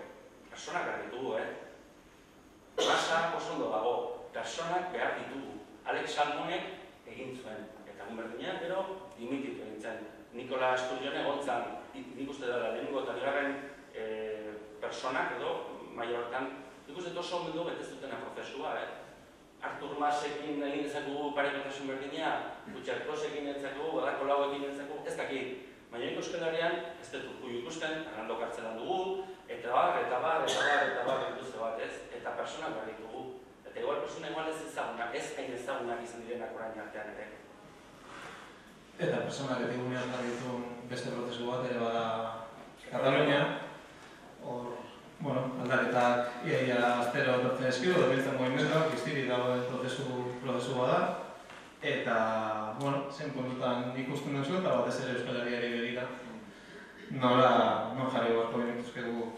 Personak behar ditugu, Masa oso ondo dago, personak behar ditugu. Alex Salmonek egin zuen, eta berdina, gero dimititu egin zen. Nikola Sturgeon egontzan, nik uste dela, lehenengo eta bigarren personak edo, maiortan, nik uste oso ondo betez dutena prozesua, Artur Masekin egin dezakegu parekotasun berdina, Kutxarkosekin dezakegu, Badako Lauekin dezakegu, ez dakit. Baina Euskal Herrian, ez dut urkullu ikusten, Arnaldo Kartzelan dugu, eta bar, dituzte bat, ez? Eta personak behar ditugu. Eta igual persona igual ez ezagunak, ez hain ezagunak izan direnak orain artean ere. Eta personak etigunean jarri dituen beste prozesu bat ere bada Katalunia. Hor, aldaketak iaia astero etortzen eskio, edo biltzen movimentuak, iztiri dagoen prozesu bada. Eta, zen puntutan ikusten duzu eta batez ere Euskal Herriari begira. Non jarri beharko genituzkegu,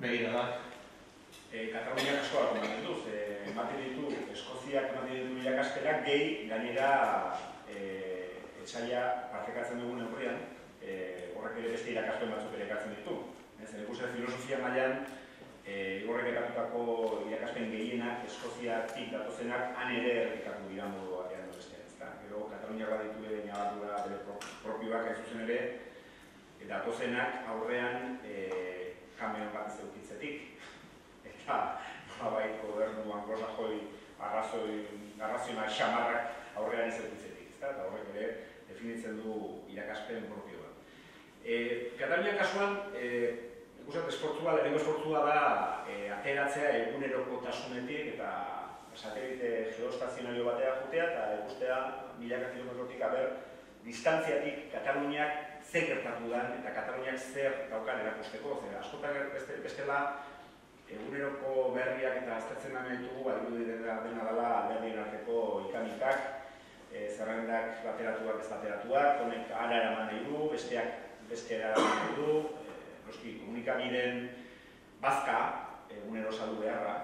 begiradak. Kataluniak asko hartu dituz, ematen ditu, Eskoziak ematen ditu irakasperak gehi gainera etxaila partekatzen dugun neurrian, horrek ere beste irakaspen batzuk ere ekartzen ditu. Ikusten filosofia mailan, horrek ekatutako irakaspen gehienak Eskoziatik datozenak han ere errepikatu dira modu batean bestean. Gero Kataluniak baditu ere nabardura bere propioak ez zuzen ere, datozenak aurrean kameran bat ez eukitzetik. Eta gobernu anglosajoi arrazional xamarrak aurrean ez eukitzetik. Eta horrek ere definitzen du irakaspen propio bat. Katalunian kasuan, ikusat esportzua, lehenengo esportzua da ateratzea egunerokotasunetik eta satelite geostazionario batea jutea eta ikustea milaka kilometrotik distantziatik Kataluniak zer gertatu dan eta Kataluniak zer daukan erakusteko. Askotan bestela eguneroko berriak eta aztertzen nahi ditugu badirudi dena dela alderdien arteko ikamikak, zerrendak bateratuak ez bateratuak, honek ara eraman nahi du, besteak beste eraman nahi du, noski komunikabideen bazka, egunero saldu beharra,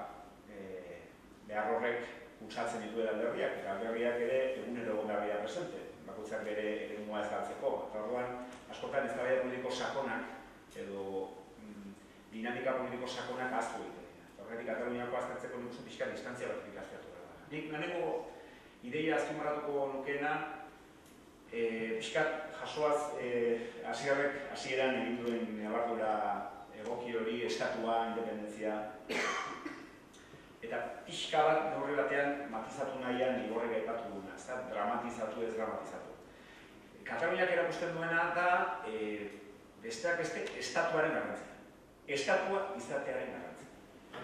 behar horrek kutsatzen ditu alderdiak, eta alderdiak ere egunero egon behar dira presente, bakoitzak bere eremua ez galtzeko. Eta orduan, askotan eztabaida politiko sakonak edo dinamika politiko sakonak ahaztu egiten dira. Horregatik Kataluniako aztertzeko nik uste pixka distantzia batetik aztertu behar da. Nik lehenengo ideia azpimarratuko nukeena, pixkat jasoaz hasieran egin duen nabardura egoki hori, estatua, independentzia, eta pixka bat neurri batean matizatu nahian igorrek aipatu duguna, dramatizatu ez dramatizatu. Kataluniak erakusten duena da besteak beste estatuaren garrantzia. Estatua izatearen garrantzia.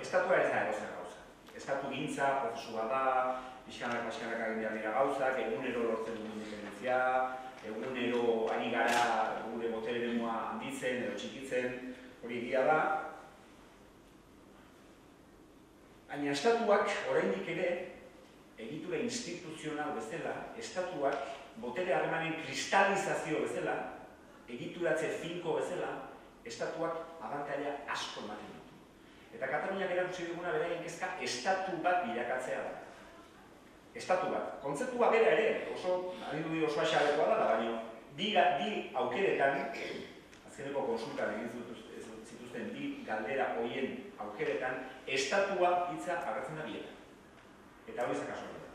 Estatua ez da edozer gauza. Estatu gintza, prozesua da, pixkanak egin behar dira gauzak, egunero lortzen dugun independentzia, egunero ari gara gure botere eremua handitzen edo txikitzen, hori egia da. Baina estatuak oraindik ere egitura instituzional bezala, estatuak botere harremanen kristalizazio bezala, egituratze finko bezala, estatuak abantaila asko ematen ditu. Eta Kataluniak erakutsi duguna beraien kezka estatu bat bilakatzea da. Estatu bat. Kontzeptua bera ere, oso axalekoa da, baina bi aukeretan, azkeneko konsultan egin zituzten bi galdera horien aukeretan, estatua hitza agertzen da bieta. Eta hori zakaso da.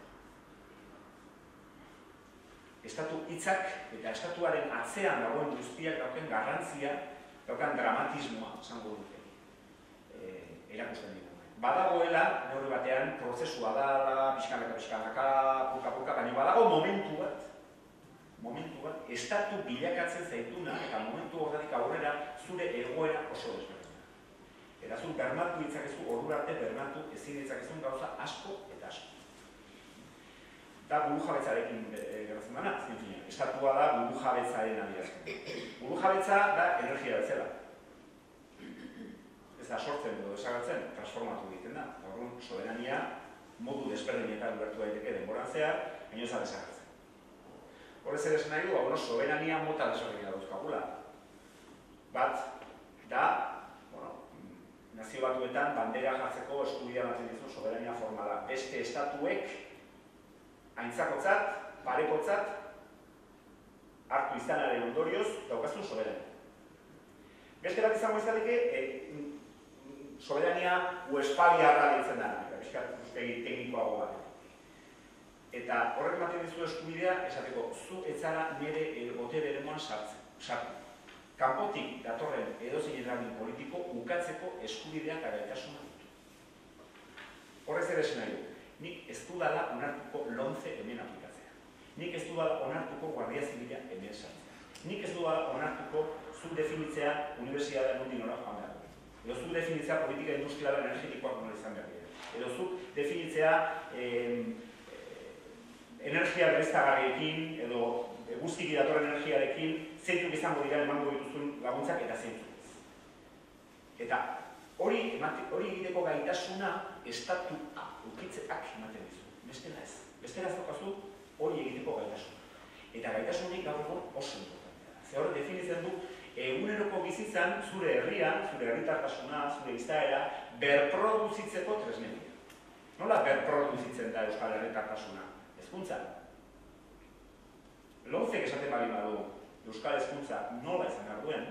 Estatu hitzak eta estatuaren atzean dagoen guztiak dauken garrantzia, daukan dramatismoa, esango dute, erakusten digu. Badagoela, neurri batean, prozesua da, pixkanaka, purka, baina badago momentu bat, estatu bilakatzen zaituna, eta momentu horretik aurrera, zure egoera oso desberdina. Eta zu bermatu ditzakezu, ordura arte bermatu ezin ditzakezun gauza asko eta asko. Eta burujabetzarekin gertatzen dena, estatua da burujabetzaren adierazten. Burujabetza da energia bezala. Ez da sortzen edo desagertzen, transformatu egiten da. Orduan, soberania modu desberdinetan ulertu daiteke denboran zehar, baina ez da desagertzen. Horrez ere esan nahi du, soberania mota desberdina dauzkagula. Bat, da, nazio Nazio Batuetan bandera jartzeko eskubidea ematen dizu soberania formala. Beste estatuek aintzakotzat, parekotzat, hartu izanaren ondorioz daukazun soberania. Beste bat izango izateke, soberania Westfaliarra ditzen dara, bizkat ustegi teknikoago bat. Eta horrek ematen dizu eskubidea, esateko, zu etzara nire botere eremuan sartu. Kanpotik datorren edozein eragin politiko ukatzeko eskubidea eta gaitasuna ditu. Horrez ere esan nahi du, nik ez dudala onartuko lomce hemen aplikatzea. Nik ez dudala onartuko Guardia Zibila hemen sartzea. Nik ez dudala onartuko zu definitzea unibertsitatean nondik nora joan behar du. Edo zu definitzea politika industriala energetikoak nola izan behar dira. Edo zu definitzea energia berriztagarriekin edo guztiki datorren energiarekin zeintzuk izango dira emango dituzun laguntzak eta zeintzuk ez. Eta hori egiteko gaitasuna estatua ukitzeak ematen dizu. Bestela ez. Bestela ez daukazu hori egiteko gaitasuna. Eta gaitasunik gaur egun oso importantea da. Ze hori definitzen du eguneroko bizitzan zure herria, zure herritartasuna, zure izaera berproduzitzeko tresneria. Nola berproduzitzen da euskal herritartasuna? Hezkuntzan. Lomcek esaten bali badu euskal hezkuntza nola izan behar duen,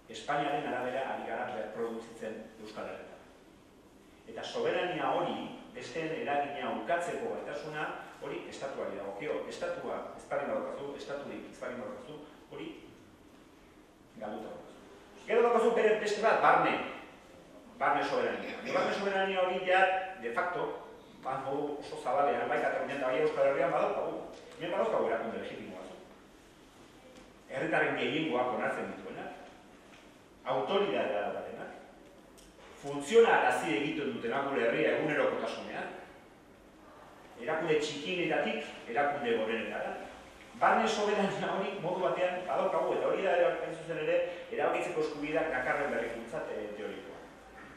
Espainiaren arabera ari gara berproduzitzen euskal herritar. Eta soberania hori, besteen eragina ukatzeko gaitasuna, hori estatuari dagokio. Estatua ez bali badaukazu, estaturik ez bali badaukazu, hori galduta daukazu. Gero daukazu bere beste bat, barne soberania. Barne soberania hori ja, de facto, modu oso zabalean, bai Katalunian eta bai Euskal Herrian badaukagu. Hemen badaukagu erakunde legitimo batzu. Herritarren gehiengoak onartzen dituenak, autoridadea daukatenak, funtzionarazi egiten dutenak gure herria egunerokotasunean, erakunde txikinetatik erakunde gorenetara. Barne soberania hori modu batean badaukagu, eta hori da hain zuzen ere erabakitzeko eskubideak dakarren berrikuntza teorikoa.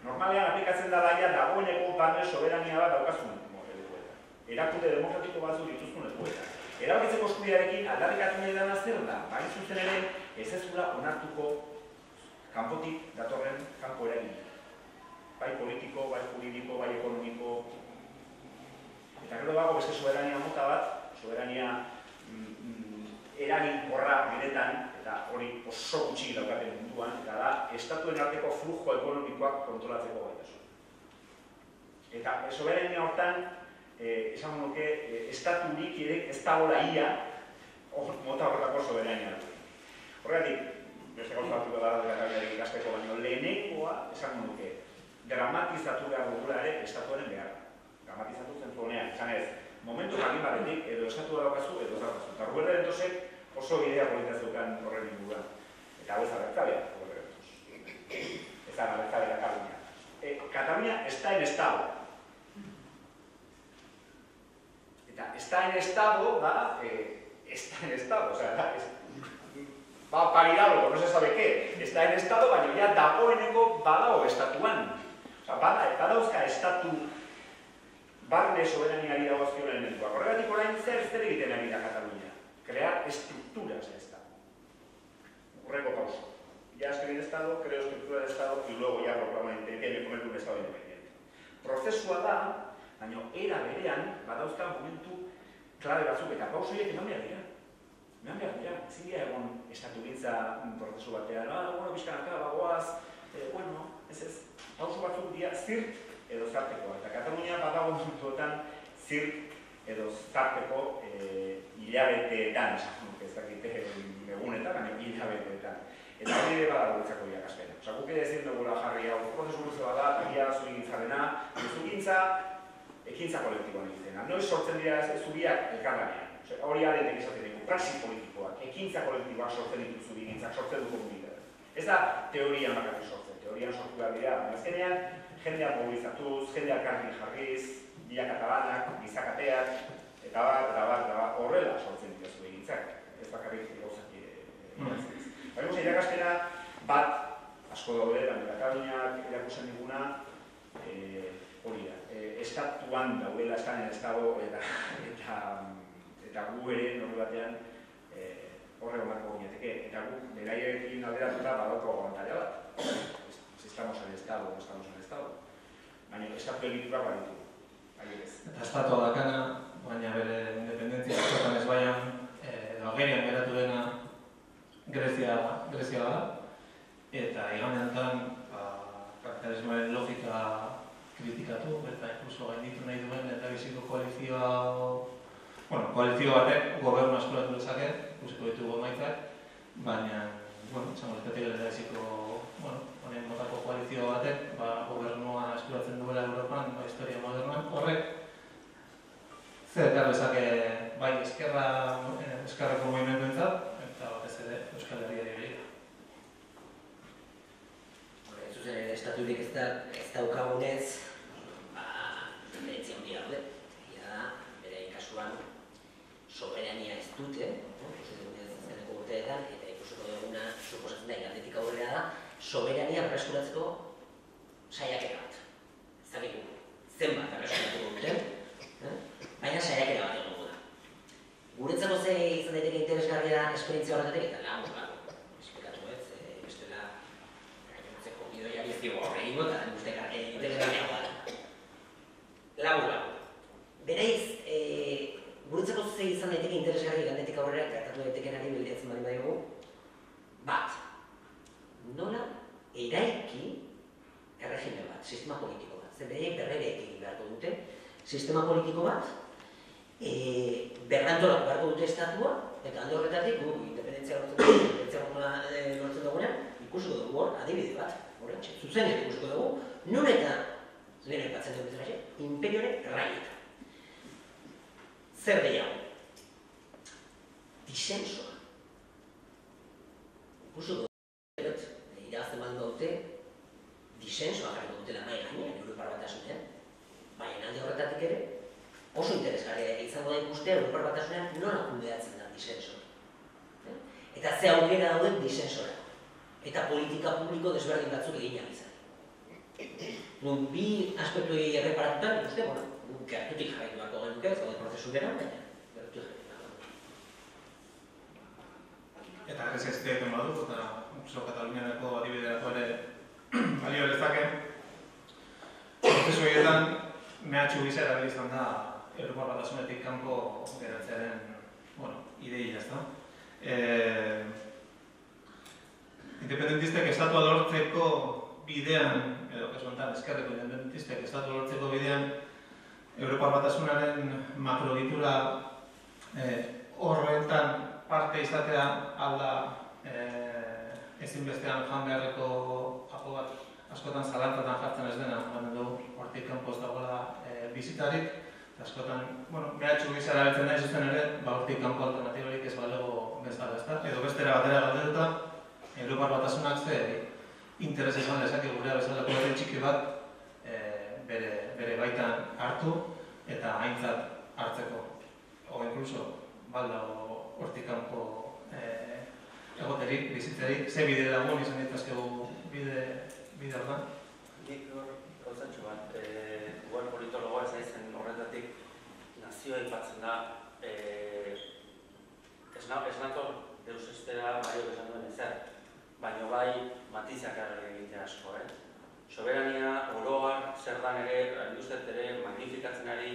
Normalean aplikatzen da daia dagoeneko barne soberania bat daukazun modeluetan. Erakunde demokratiko batzuk dituzun lekuetan. Erabakitzeko eskubidearekin aldarrikatu nahi dena zer da, hain zuzen ere ez ezula onartuko kanpotik datorren kanpo eragin. Bai politiko, bai juridiko, bai ekonomiko. Eta gero dago beste soberania mota bat, soberania eraginkorra benetan, eta hori oso gutxi daukaten munduan, eta da, estatuen arteko flujo ekonomikoak kontrolatzeko gaitasuna. Eta soberania hortan, esan nuke, estaturik ere ez dagoela ia, mota horretako soberania. Horregatik, beste gauza batuko da dela ikasteko, baina lehenengoa, esan nuke, dramatizatu behar dugula ere estatuaren behar. Dramatizatu zentzu honean, esan ez, momentu jakin batetik edo estatu daukazu edo daukazu. Eta Rueda Ventosek oso idea polita zeukan horren inguruan. Eta hau ez abertzalea, Rueda Ventos. Ez da abertzalea Katalunia. Katalunia está en estado. Eta está en estado da, está en estado, o sea, va a parir algo, no se sabe qué. Está en estado, baina ya dagoeneko badago estatuan. O sea, badauzka estatu barne soberaniari dagozkion elementuak. Horregatik orain zer egiten ari da Katalunia. Crear estructuras de Estado. Urreko pauso. Ya estoy en Estado, creo estructura de Estado y luego ya proclamamente que me convierto en un Estado independiente. Prozesua da, baina era berean, badauzka momentu klabe batzuk eta pausoiek eman behar dira. Eman behar dira. Ezin dira egon estatu gintza prozesu batean. Bueno, bizkanaka, bagoaz, bueno, ez. Pauso batzuk dira zirt edo zartekoa. Eta Katalunia badago momentuetan zirt edo zarteko hilabeteetan, ez dakite egunetan, baina hilabeteetan. Eta hori ere badago gutzako irakaspena. Osa, guk ere ezin dugula jarri hau, prozesu guzti bada, agia zugintzarena, zugintza, ekintza kolektiboan egitena. Noiz sortzen dira zubiak elkarlanean. Hori adetek izaten dugu, praxi politikoak, ekintza kolektiboak sortzen ditu zubigintzak, sortzen du komunitatea. Ez da teorian bakarrik sortzen, teorian sortu behar dira, baina azkenean, jendea mobilizatuz, jendea kartin jarriz, bila katalanak, gizakateak, eta bat, horrela sortzen dira zubigintzak. Ez bakarrik gauzak baina irakaspena bat, asko daude, baina Kataluniak erakusten diguna, hori da. Estatuan daudela, estanen estado, eta gu ere, norri batean, horre honako gineteke. Eta gu, beraiekin alderatuta badauko abantaila bat. estamos en el Estado, no estamos en el Estado. Baina, estatu egiturak baditu. Eta estatua dakana, baina bere independentzia askotan ez baian, edo agerian geratu dena Grezia da, eta igandean kapitalismoaren logika kritikatu, eta inkluso gainditu nahi duen eta biziko koalizio batek gobernu eskuratu dezake, ikusiko ditugu emaitzak, baina, izango lezkatik eta biziko honen motako koalizio batek gobernua eskuratzen duela Europan, historia modernoan, horrek zer ekar dezake bai eskerreko movimenduentzat, eta batez ere Euskal Herriari begira. Zuzen ere, estaturik ez daukagunez, tendentzia handia daude. Egia da, bere kasuan, soberania ez dute, zeneko urteetan, eta ikusiko duguna, suposatzen da, igandetik aurrera da, soberania berreskuratzeko saiakera bat. Ez dakigu, zenbat berreskuratuko duten, baina saiakera bat egongo da. Guretzako ze izan daiteke interesgarria esperientzia horretatik, eta lagun, esplikatu ez, bestela, gainontzeko bidoiari ez digo horre egingo, eta uste interesgarriagoa da. Lagun. Bereiz, guretzako ze izan daiteke interesgarria igandetik aurrera, gertatu daitekenari bildiatzen bali badigu, bat, nola eraiki erregime bat, sistema politiko bat. Zer bereiek berrere egin beharko dute, sistema politiko bat, berrantolatu beharko dute estatua, eta alde horretatik, independentzia lortzen dugunean, ikusiko dugu hor, adibide bat, horretxe, zuzenean ikusiko dugu, non eta, lehen aipatzen dugu bezala, imperioaren raietan. Zer gehiago? Disensoa. Ikusiko dugu, irabazten baldin dute, disensoa jarriko dutela mahai gainean, Europar Batasunean, baina alde horretatik ere, oso interesgarria izango da ikustea Europar Batasunean nola kudeatzen da disensoa. Eta ze aukera dauden disensora. Eta politika publiko desberdin batzuk eginak izan. Nun bi aspektuei erreparatutan, ikuste, gertutik jarraitu beharko genuke, ez gaude prozesu gara, baina gertutik jarraitu beharko. Eta Grezia ez diaten badut, eta Katalunianeko adibiderako ere balio lezake. Prozesu horietan, mehatxu gisa erabili izan da Europar Batasunetik kanpo geratzearen ideia, ezta? Independentistek estatua lortzeko bidean, edo kasu honetan ezkerreko independentistek estatua lortzeko bidean, Europar Batasunaren makrogitura horretan parte izatea alda ezinbestean jan beharreko apo bat askotan zalantzatan jartzen ez dena, baina dugu hortik kanpo ez dagoela bizitarik, eta askotan, mehatxu gisa erabiltzen da izuzten ere, hortik kanpo alternatiborik ez balego bezala, ezta? Edo bestera batera galdetuta, Europar Batasunak ze interes izan lezake gurea bezalako herri txiki bat bere baitan hartu eta aintzat hartzeko. O inkluso, baldago hortik kanpo egoterik, bizitzerik, ze bide lagun izan ditazkegu bide hortan? Nik gauzatxo bat, guan politologoa ez naizen horretatik nazioa aipatzen da ez nator deus estera Mario esan duen ezer, baina bai matizak egitea asko, Soberania, oroar, zer dan ere, induztet ere, magnifikatzen ari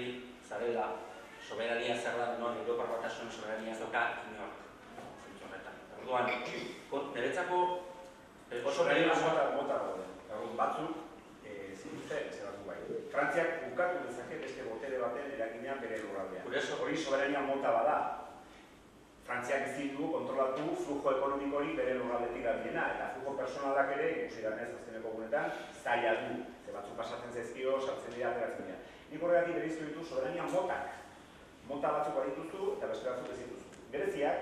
zarela, soberania zer dan non, Europar Batasunen soberania ez dauka inork, zentzu horretan. Orduan, niretzako soberania mota batzuk, zeratu bai. Frantziak bukatu dezake beste botere baten eraginean bere lurraldean. Hori soberania mota bada. Frantziak ezin du kontrolatu flujo ekonomikori bere lurraldetik dabilena, eta flujo personalak ere, ikusi ganez azkeneko gunetan, zaila du. Ze batzuk pasatzen zaizkio, sartzen dira, ateratzen dira. Nik horregatik bereiztu ditu soberania motak. Mota batzuk badituzu eta beste batzuk ez dituzu. Bereziak,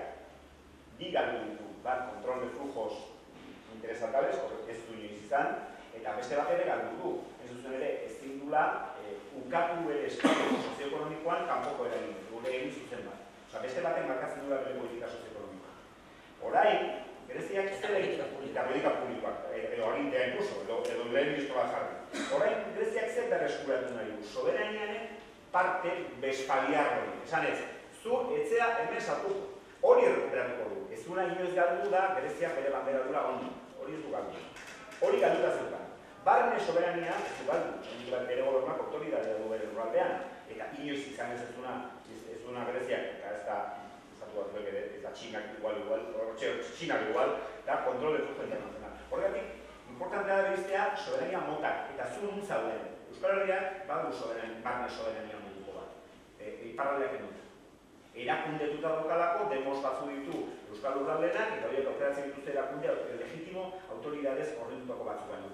bi galdu ditu, bat, kontrol de flujos interesables, ez du inoiz izan, eta beste bat ere galdu du. Ez duzen ere, ezin dula, ukatu bere estatu sozioekonomikoan kanpoko eragin, gure egin zuzen bat. Osa, beste baten markatzen dula bere politika sozioekonomikoa. Orain, Greziak ez dela eta politika publikoak, edo agintea inkluso, edo lehen bizto bat jarri. Orain, Greziak zer berreskuratu nahi du, soberaniaren parte bezpaliar hori. Esan ez, zu etzea hemen sartuko, hori erreperatuko du. Ez duna inoiz galdu da, Greziak bere bandera dura ondo, hori ez du galdu. Hori galduta zeukan. barne soberania ez du galdu, bere gobernuak autoridadea du bere lurraldean, eta inoiz izan ez duna Greziak, eta ez da estatu bat ere, ez da Txinak igual, da kontrol de flujo internacional. Horregatik, importantea da beriztea soberania motak, eta zu nun zauden. Euskal Herriak badu barne soberania moduko bat, iparraldeak edut. Erakundetuta daukalako, demos batzu ditu Euskal Lurraldenak, eta horiek operatzen dituzte erakunde legitimo autoridadez horretutako batzuk baino.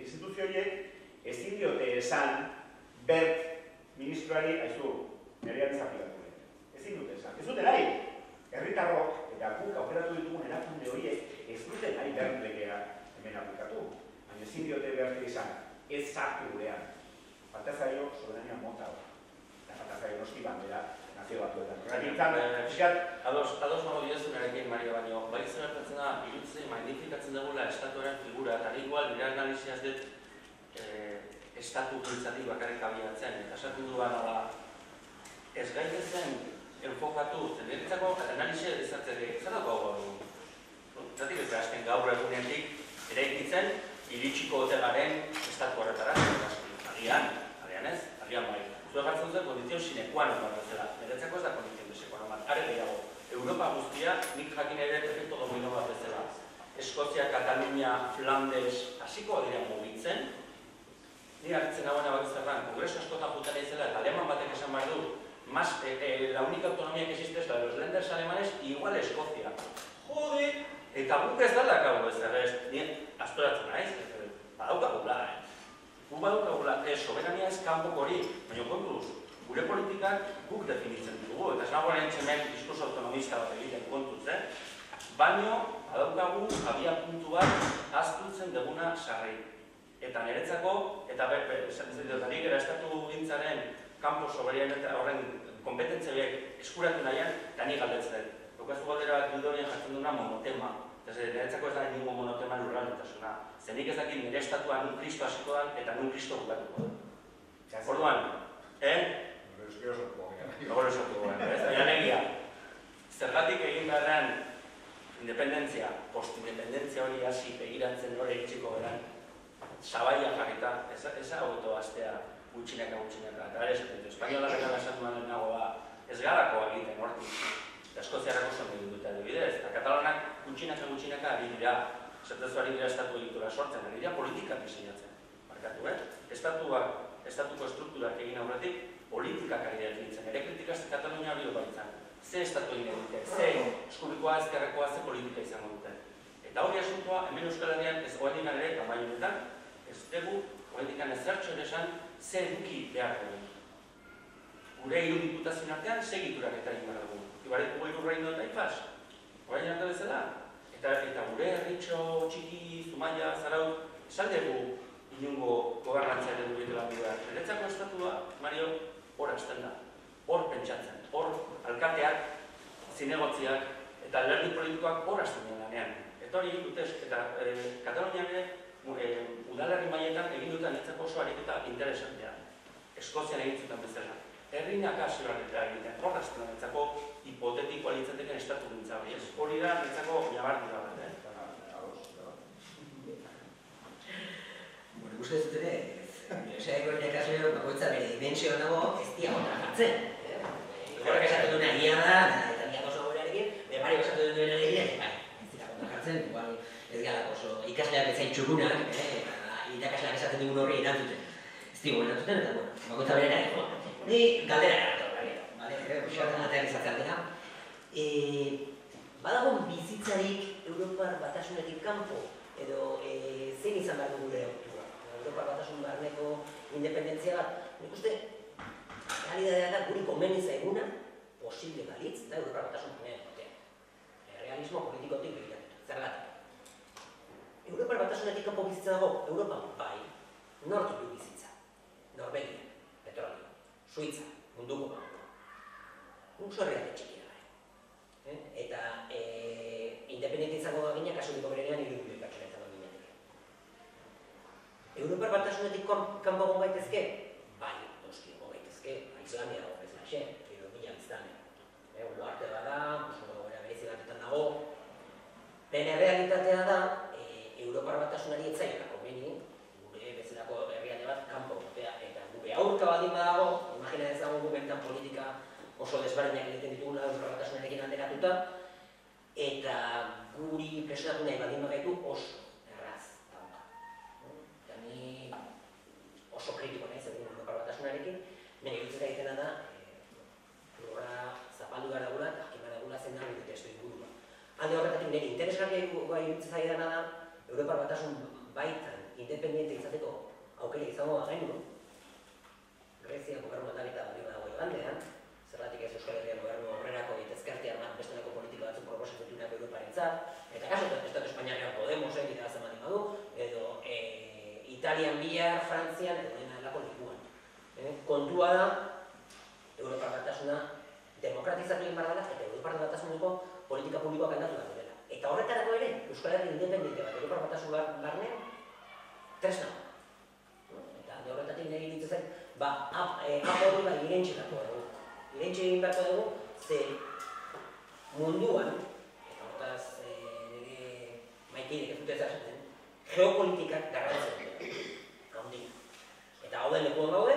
Instituzio horiek ezin diote esan Bert ministroari, aizu, nerean izapikatu. Ezin dute esan. Ez dute nahi, herritarrok eta guk aukeratu ditugun erakunde horiek ez dute nahi Bert legea hemen aplikatu. Baina ezin diote Bert izan, ez sartu gurean. Falta zaio soberania mota hori. Eta falta zaio noski bandera nazio batuetan. Ados nago diozunarekin, Mario, baino, bai zertatzen da, irutzen, magnifikatzen dugula estatuaren figura, eta igual, nire analiziaz dut estatu giltzatik bakarrik abiatzen, eta esatu duan da, ez gaitezen enfokatu, zeneritzako analizia ezatzere, zer dago hau du? Zatik ez behazten gaur egunetik ere ikitzen, iritsiko ote garen estatu horretara, agian ez, agian bai. Zue gartzen duten kondizio sine qua non bat bezala. Niretzako ez da kondizio sine qua non bat. Are gehiago, Europa guztia, nik jakin ere efektu domino bat bezala. Eskozia, Katalunia, Flandes, hasiko dira mugitzen. Ni hartzen nagoena bat zerran, kongreso askotan juten izela, eta aleman batek esan behar du, la única autonomía que existe es la de los lenders alemanes, igual Eskozia. Jode! Eta guk ez dala gau ez errez, ni astoratzen naiz, badaukagula, Guk badukagula, soberania ez kanpoko hori, baina kontuz, gure politikak guk definitzen dugu, eta ez nagoen entzemen diskurso autonomista bat egiten kontuz, baina badaukagu abia puntu bat aztutzen duguna sarrei. Eta niretzako, eta nik era estatu gintzaren kanpo soberania eta horren kompetentziak eskuratu nahian, eta nik galdetzen. Daukazu galdera Gildorien jartzen duna monotema. Niretzako ez da ningun monotema lurraldetasuna. Zenik ez dakit nire estatua nun Kristo hasiko dan eta nun Kristo bukatuko da. Orduan, Gero sortuko gara, ez? Baina negia, zergatik egin beharrean independentzia, post-independentzia hori hasi begiratzen hori egitxiko beran, sabaia jarrita, ez hauto astea gutxinaka. Eta ere esaten, espainola regala esan duen nago ez garako egiten hortik. Eskoziarrak oso egin dute adibidez, eta katalanak gutxinaka ari dira, zertezu ari dira estatu egitura sortzen, ari dira politikak diseinatzen. Markatu, estatuko estrukturak egin aurretik, politikak ari dira egiten. Ere kritikazte Katalunia hori baitzan. Ze estatu egin dute, ze eskubikoa, ezkerrekoa, ze politika izango dute. Eta hori asuntoa, hemen Euskal Herrian ez oainikan ere, eta maionetan, ez dugu, oainikan ezertxo ere esan, ze eduki behar dugu. Gure hiru diputazioen artean, ze egiturak eta egin behar dugu. Ibaretu goi urrein eta ifaz, orain arte bezala. Eta gure herritxo txiki, Zumaia, Zaraut, esaldegu inungo gobernantziaren duetela bidea. Niretzako estatua, Mario, hor hasten da, hor pentsatzen, hor alkateak, zinegotziak eta alderdi politikoak hor hasten dira lanean. Eta hori egin dute, eta Katalunian ere, udalerri mailetan egin duten niretzako oso ariketa interesantea. Eskozian egin zuten bezala. Herrinak hasi barretea egiten, hor hasten da niretzako hipotetikoa litzateken estatu gintza hori, ez? Hori da niretzako jabardura bat, Bueno, ikusten dut ere, Euskadiko irakasle bakoitza bere dimensioan dago ez dia kontra jartzen. Horrek esatu duen egia da, eta niak oso gorearekin, Mario esatu duen egia, ez dira kontra jartzen, igual ez gara oso ikasleak ezain txukunak, eta irakasleak esaten dugun horri erantzuten. Ez digu erantzuten, eta bakoitza bere eraiko. Ni galdera erato, xertan aterrizatzen dira. Badago bizitzarik Europar Batasunetik kanpo, edo zein izan behar dugu gure autua. Europar Batasun barneko independentzia bat, nik uste, realidadea da guri komeni zaiguna, posible balitz, eta Europar Batasun barnean. Realismo politikotik begiratuta, zergatik. Europar Batasunetik kanpo bizitza dago, Europan bai, nortzuk du bizitza. Norvegia, petrolio, Suitza, munduko bankoa. Oso herrialde txikia gara. Eta independente izango da gina, kasuniko berenean irudiko pertsona izango ginetik. Europar Batasunetik kanpo egon gaitezke? Bai, noski egon gaitezke. Islandia dago bezala, irudimila biztane. Uarte bada, oso gara berezi batetan dago. Bene realitatea da, Europar Batasunari etzailaka komeni, baldin badago, imagina dezagun gu bentan politika oso desberdinak egiten ditugula Europar Batasunarekin alderatuta, eta guri presionatu nahi baldin bagaitu oso erraz dauka. Eta ni oso kritiko nahi zen Europar Batasunarekin, baina iruditzen egiten da, lurra zapaldu behar dagula eta jakin behar dagula zen da gure testu ingurua. Alde horretatik nire interesgarria iruditzen zaidana da, Europar Batasun baitan independiente izateko aukera izango bagenu, Grezia gobernu aldaketa baldin badago igandean, zergatik ez Euskal Herria gobernu aurrerako ezkertiar bestelako politika batzuk proposatutunak Europarentzat, eta kaso Estatu Espainiarrean Podemosek irabazen baldin badu, edo Italian bihar, Frantzian, edo dena delako likuan. Kontua da, Europar Batasuna demokratizatu egin behar dela, eta Europar Batasuneko politika publikoak aldatu behar dela. Eta horretarako ere, Euskal Herri independente bat, Europar Batasun barnean, tresna. Eta alde horretatik nire iruditzen zen, hori bai irentxe dugu. Irentxe egin beharko dugu, ze munduan, eta hortaz nire maikidek ez dute esaten, geopolitikak garrantzia dute, handia. Eta hau den lekuan gaude,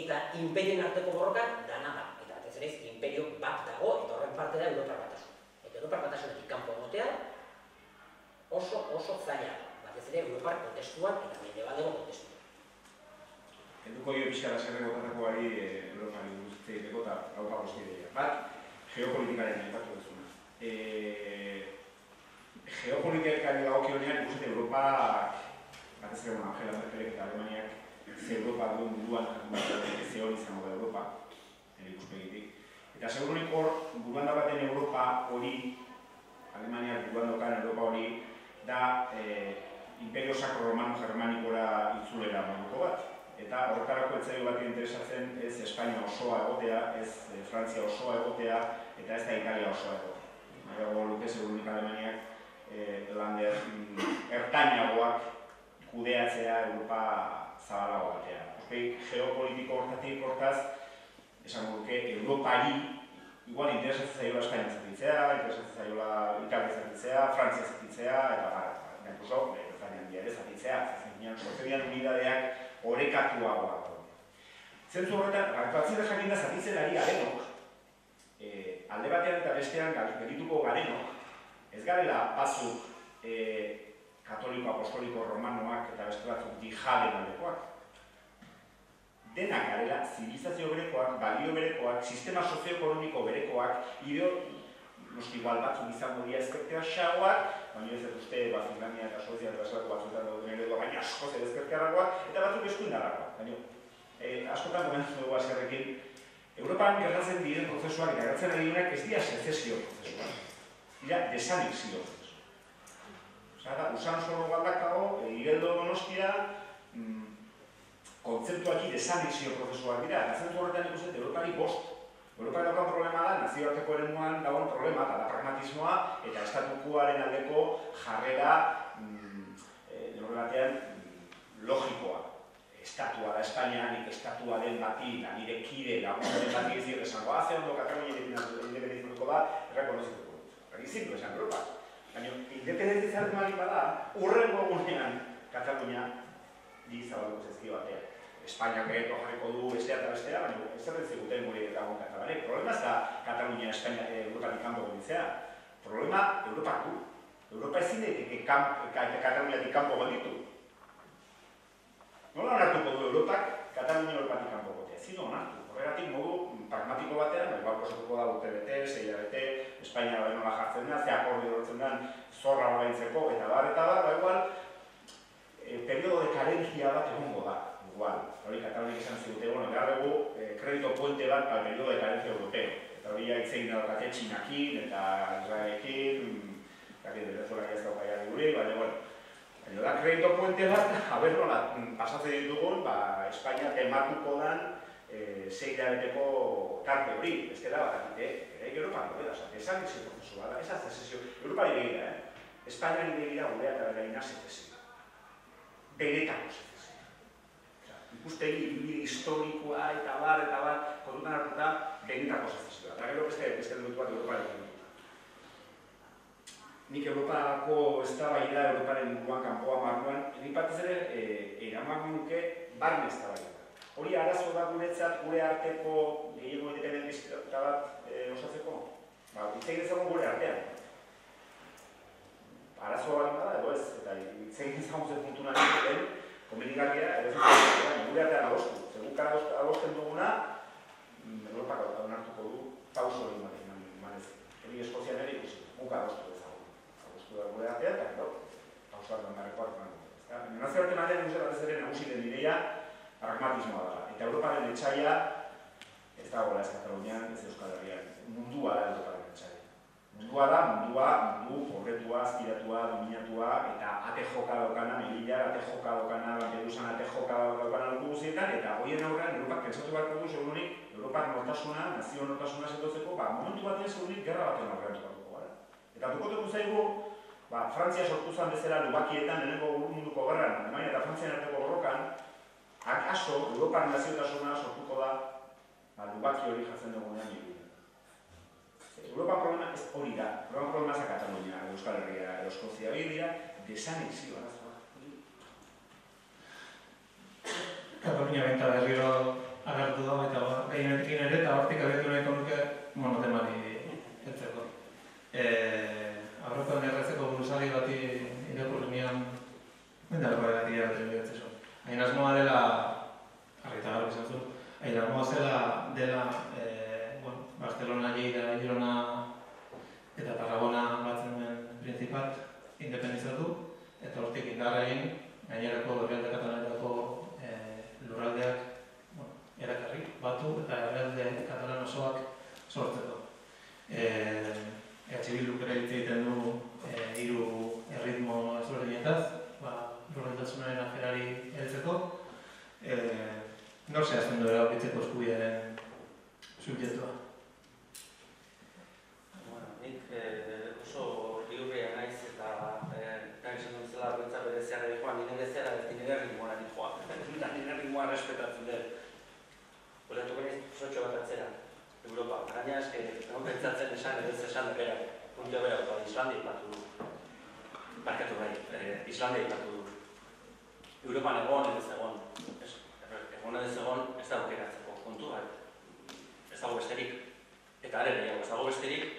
eta imperien arteko borrokan dana da. Eta batez ere, imperio bat dago, eta horren parte da Europar Batasun. Eta Europar Batasunetik kanpo egotea oso zaila. Batez ere, Europar kontestuan eta mendebaldeko kontestuan. Enduko dio pixka laskerreko tatakoari Europari guztieteko eta gaupa guztieteko. Bat, geopolitikaren aipatu duzuna. Geopolitikaren dagokionean ikusten Europa, batez ere, Angela Merkelek eta Alemaniak ze Europa duen buruan ze hori izango da Europa, ikuspegitik. Eta segurunik hor, buruan daukaten Europa hori, Alemaniak buruan daukaten Europa hori, da Imperio Sacro Romano Germanikora itzulera moduko bat. Eta horretarako etzaio bat interesatzen ez Espainia osoa egotea, ez Frantzia osoa egotea, eta ez da Italia osoa egotea. Nahiago luke segurunik Alemaniak lande ertainagoak kudeatzea Europa zabalago batean. Geopolitiko hortatik hortaz, esan duke, Europari igual interesatzen zaiola Espainia zatitzea, interesatzen zaiola Italia zatitzea, Frantzia zatitzea, eta gara, incluso, Espainian diare zatitzea, sortzerian unidadeak orekatuagoak. Zentzu horretan, batzen da jakin da zatitzen ari garenok, alde batean eta bestean gelituko garenok, ez garela batzuk katoliko, apostoliko, romanoak eta beste batzuk dijaden aldekoak. Denak garela, zibilizazio berekoak, balio berekoak, sistema sozioekonomiko berekoak, noski igual batzuk izango dira ezkertea xagoak, baina ez dut uste, Finlandia eta Suezia eta Eslatko batzuetan dauden eredua, baina asko zer ezkertearakoak, eta batzuk eskuindarrakoak. Baina, askotan komentzen dugu azkerrekin, Europan gertatzen diren prozesuak eta gertatzen ari direnak ez dira sezesio prozesuak, dira desanexio prozesuak. Osa, usan solo baldak dago, Igeldo Donostia, kontzeptuaki desanexio prozesuak dira, eta zentu horretan ikusten Europari bost. Europari daukan problema da, nazioarteko eremuan dagoen problema, eta da pragmatismoa, eta estatukuaren aldeko jarrera, nore batean, logikoa. Estatua da Espainia, nik estatua den bati, nire kide, lagunaren bati ez dira esango, ze ondo Katalunia independentizatuko da, errekonozituko dut. Ezin du esan Europa. Baina, independentizatu mali bada, urrengo egunean Katalunia zabalduko zezkio batean. Espainiak egeto jarriko du bestea eta bestea, baina ez zerretzen guten gure dagoen katalanek. Problema ez da Katalunia Europatik kanpo gelditzea. Problema Europak du. Europa ezin daiteke Kataluniatik kanpo gelditu. Nola onartuko du Europak Katalunia Europatik kanpo gotea? Ezin onartu. Horregatik modu pragmatiko batean, igual posatuko da urte-bete, 6 hilabete, Espainia nola jartzen da, ze akordio horretzen den zorra oraintzeko, eta bar, igual, periodo de carencia bat egongo da. Igual, hori Kataluniak esan zigute, behar dugu kredito puente bat para el periodo de carencia europeo. Eta hori haitzegin daukate Txinakin eta Israelekin, Venezuela ez daukaia gure, baina da kredito puente bat, haber nola pasatzen ditugun, Espainia tematuko dan 6 hilabeteko tarte hori, ez dela bat akite, Europa nire da, esan izan prozesu bat, ez azezio, Europa nire begira, Espainia nire begira gurea eta bergaina zezio. Benetako zezio. Ikustegi ibili historikoa eta bar, kontutan hartuta, benetako zezioa. Eta gero beste dutu bat Europarekin dutu. Nik Europako ez da baila Europaren buruan kanpoa marruan, nik batez ere eraman nuke barne ez da baila. Hori arazo da guretzat gure arteko gehiago independentista bat osatzeko? Hitz egin ezagun gure artean. Arazoa bali bada, edo ez, eta hitz egin ezagun zer puntu nahi den, komenigarria, edo ez gure artean adostu. Zeguk adosten duguna, Europak onartuko du, pauso hori manez. Hori Eskozian ere ikusi, guk adostu ezagun. Adostu da gure artean, eta gero, pausoak dandarekoak eman dugu. Nazioarte mailan ikusten batez ere nagusi den ideia pragmatismoa da. Eta Europaren etxaia ez dagoela ez Katalunian, ez Euskal Herrian. Mundua da Europaren etxaia. Mundua da, mundu pobretua, aspiratua, dominatua, eta ate joka daukana, Melillar, ate joka daukana, Lampedusan ate joka daukana luku guztietan, eta hoien aurrean Europak pentsatu beharko du segurunik, Europak nortasuna, nazio nortasuna sendotzeko, momentu batean segurunik gerra baten aurrean tokatuko gara. Eta tokatuko zaigu, Frantzia sortu zen bezala Lubakietan, lehenengo munduko gerran, Alemania eta Frantzian arteko borrokan, akaso Europar naziotasuna sortuko da Lubaki hori jartzen dugunean nire. Europa problema ez hori da, Europa problema ez Katalunia, Euskal Herria, Eskozia, hori dira, desanexio arazoa. Katalunia benta berriro agertu da, eta gainetik ere, eta hortik agertu nahiko nuke monotemari heltzeko. Aurreko nerretzeko buruzari bati irakurrinean, mendarako egati eratzen bihatzen. Hain asmoa dela, argita garbi izan zuen, hain asmoa dela Barcelona, Lleida, Girona eta Tarragona batzen duen Principat independizatu, eta hortik indarrein gainerako herrialde katalanetako lurraldeak erakarri, batu eta herrialde katalan osoak sortzeko. Bilduk ere hitz egiten du 3 erritmo ezberdinetaz, lurraltasunaren aferari heltzeko, nor zehazten du erabakitzeko eskubidearen subjektua. Oso liurria naiz eta esan dutzela bentsa bere zeara joan, nire zeara ez nire ritmoa nahi joan. Nire ritmoa respetatzen dut. Olatuko nahiz sotxo bat atzera, Europa. Gaina eske, pentsatzen esan edo ez esan da berak. Puntua bera, Islandia ipatu du. Barkatu bai, Islandia ipatu du. Europan egon edo ez egon. Egon edo ez egon ez da aukeratzeko kontu bat. Ez dago besterik. Eta are gehiago, ez dago besterik.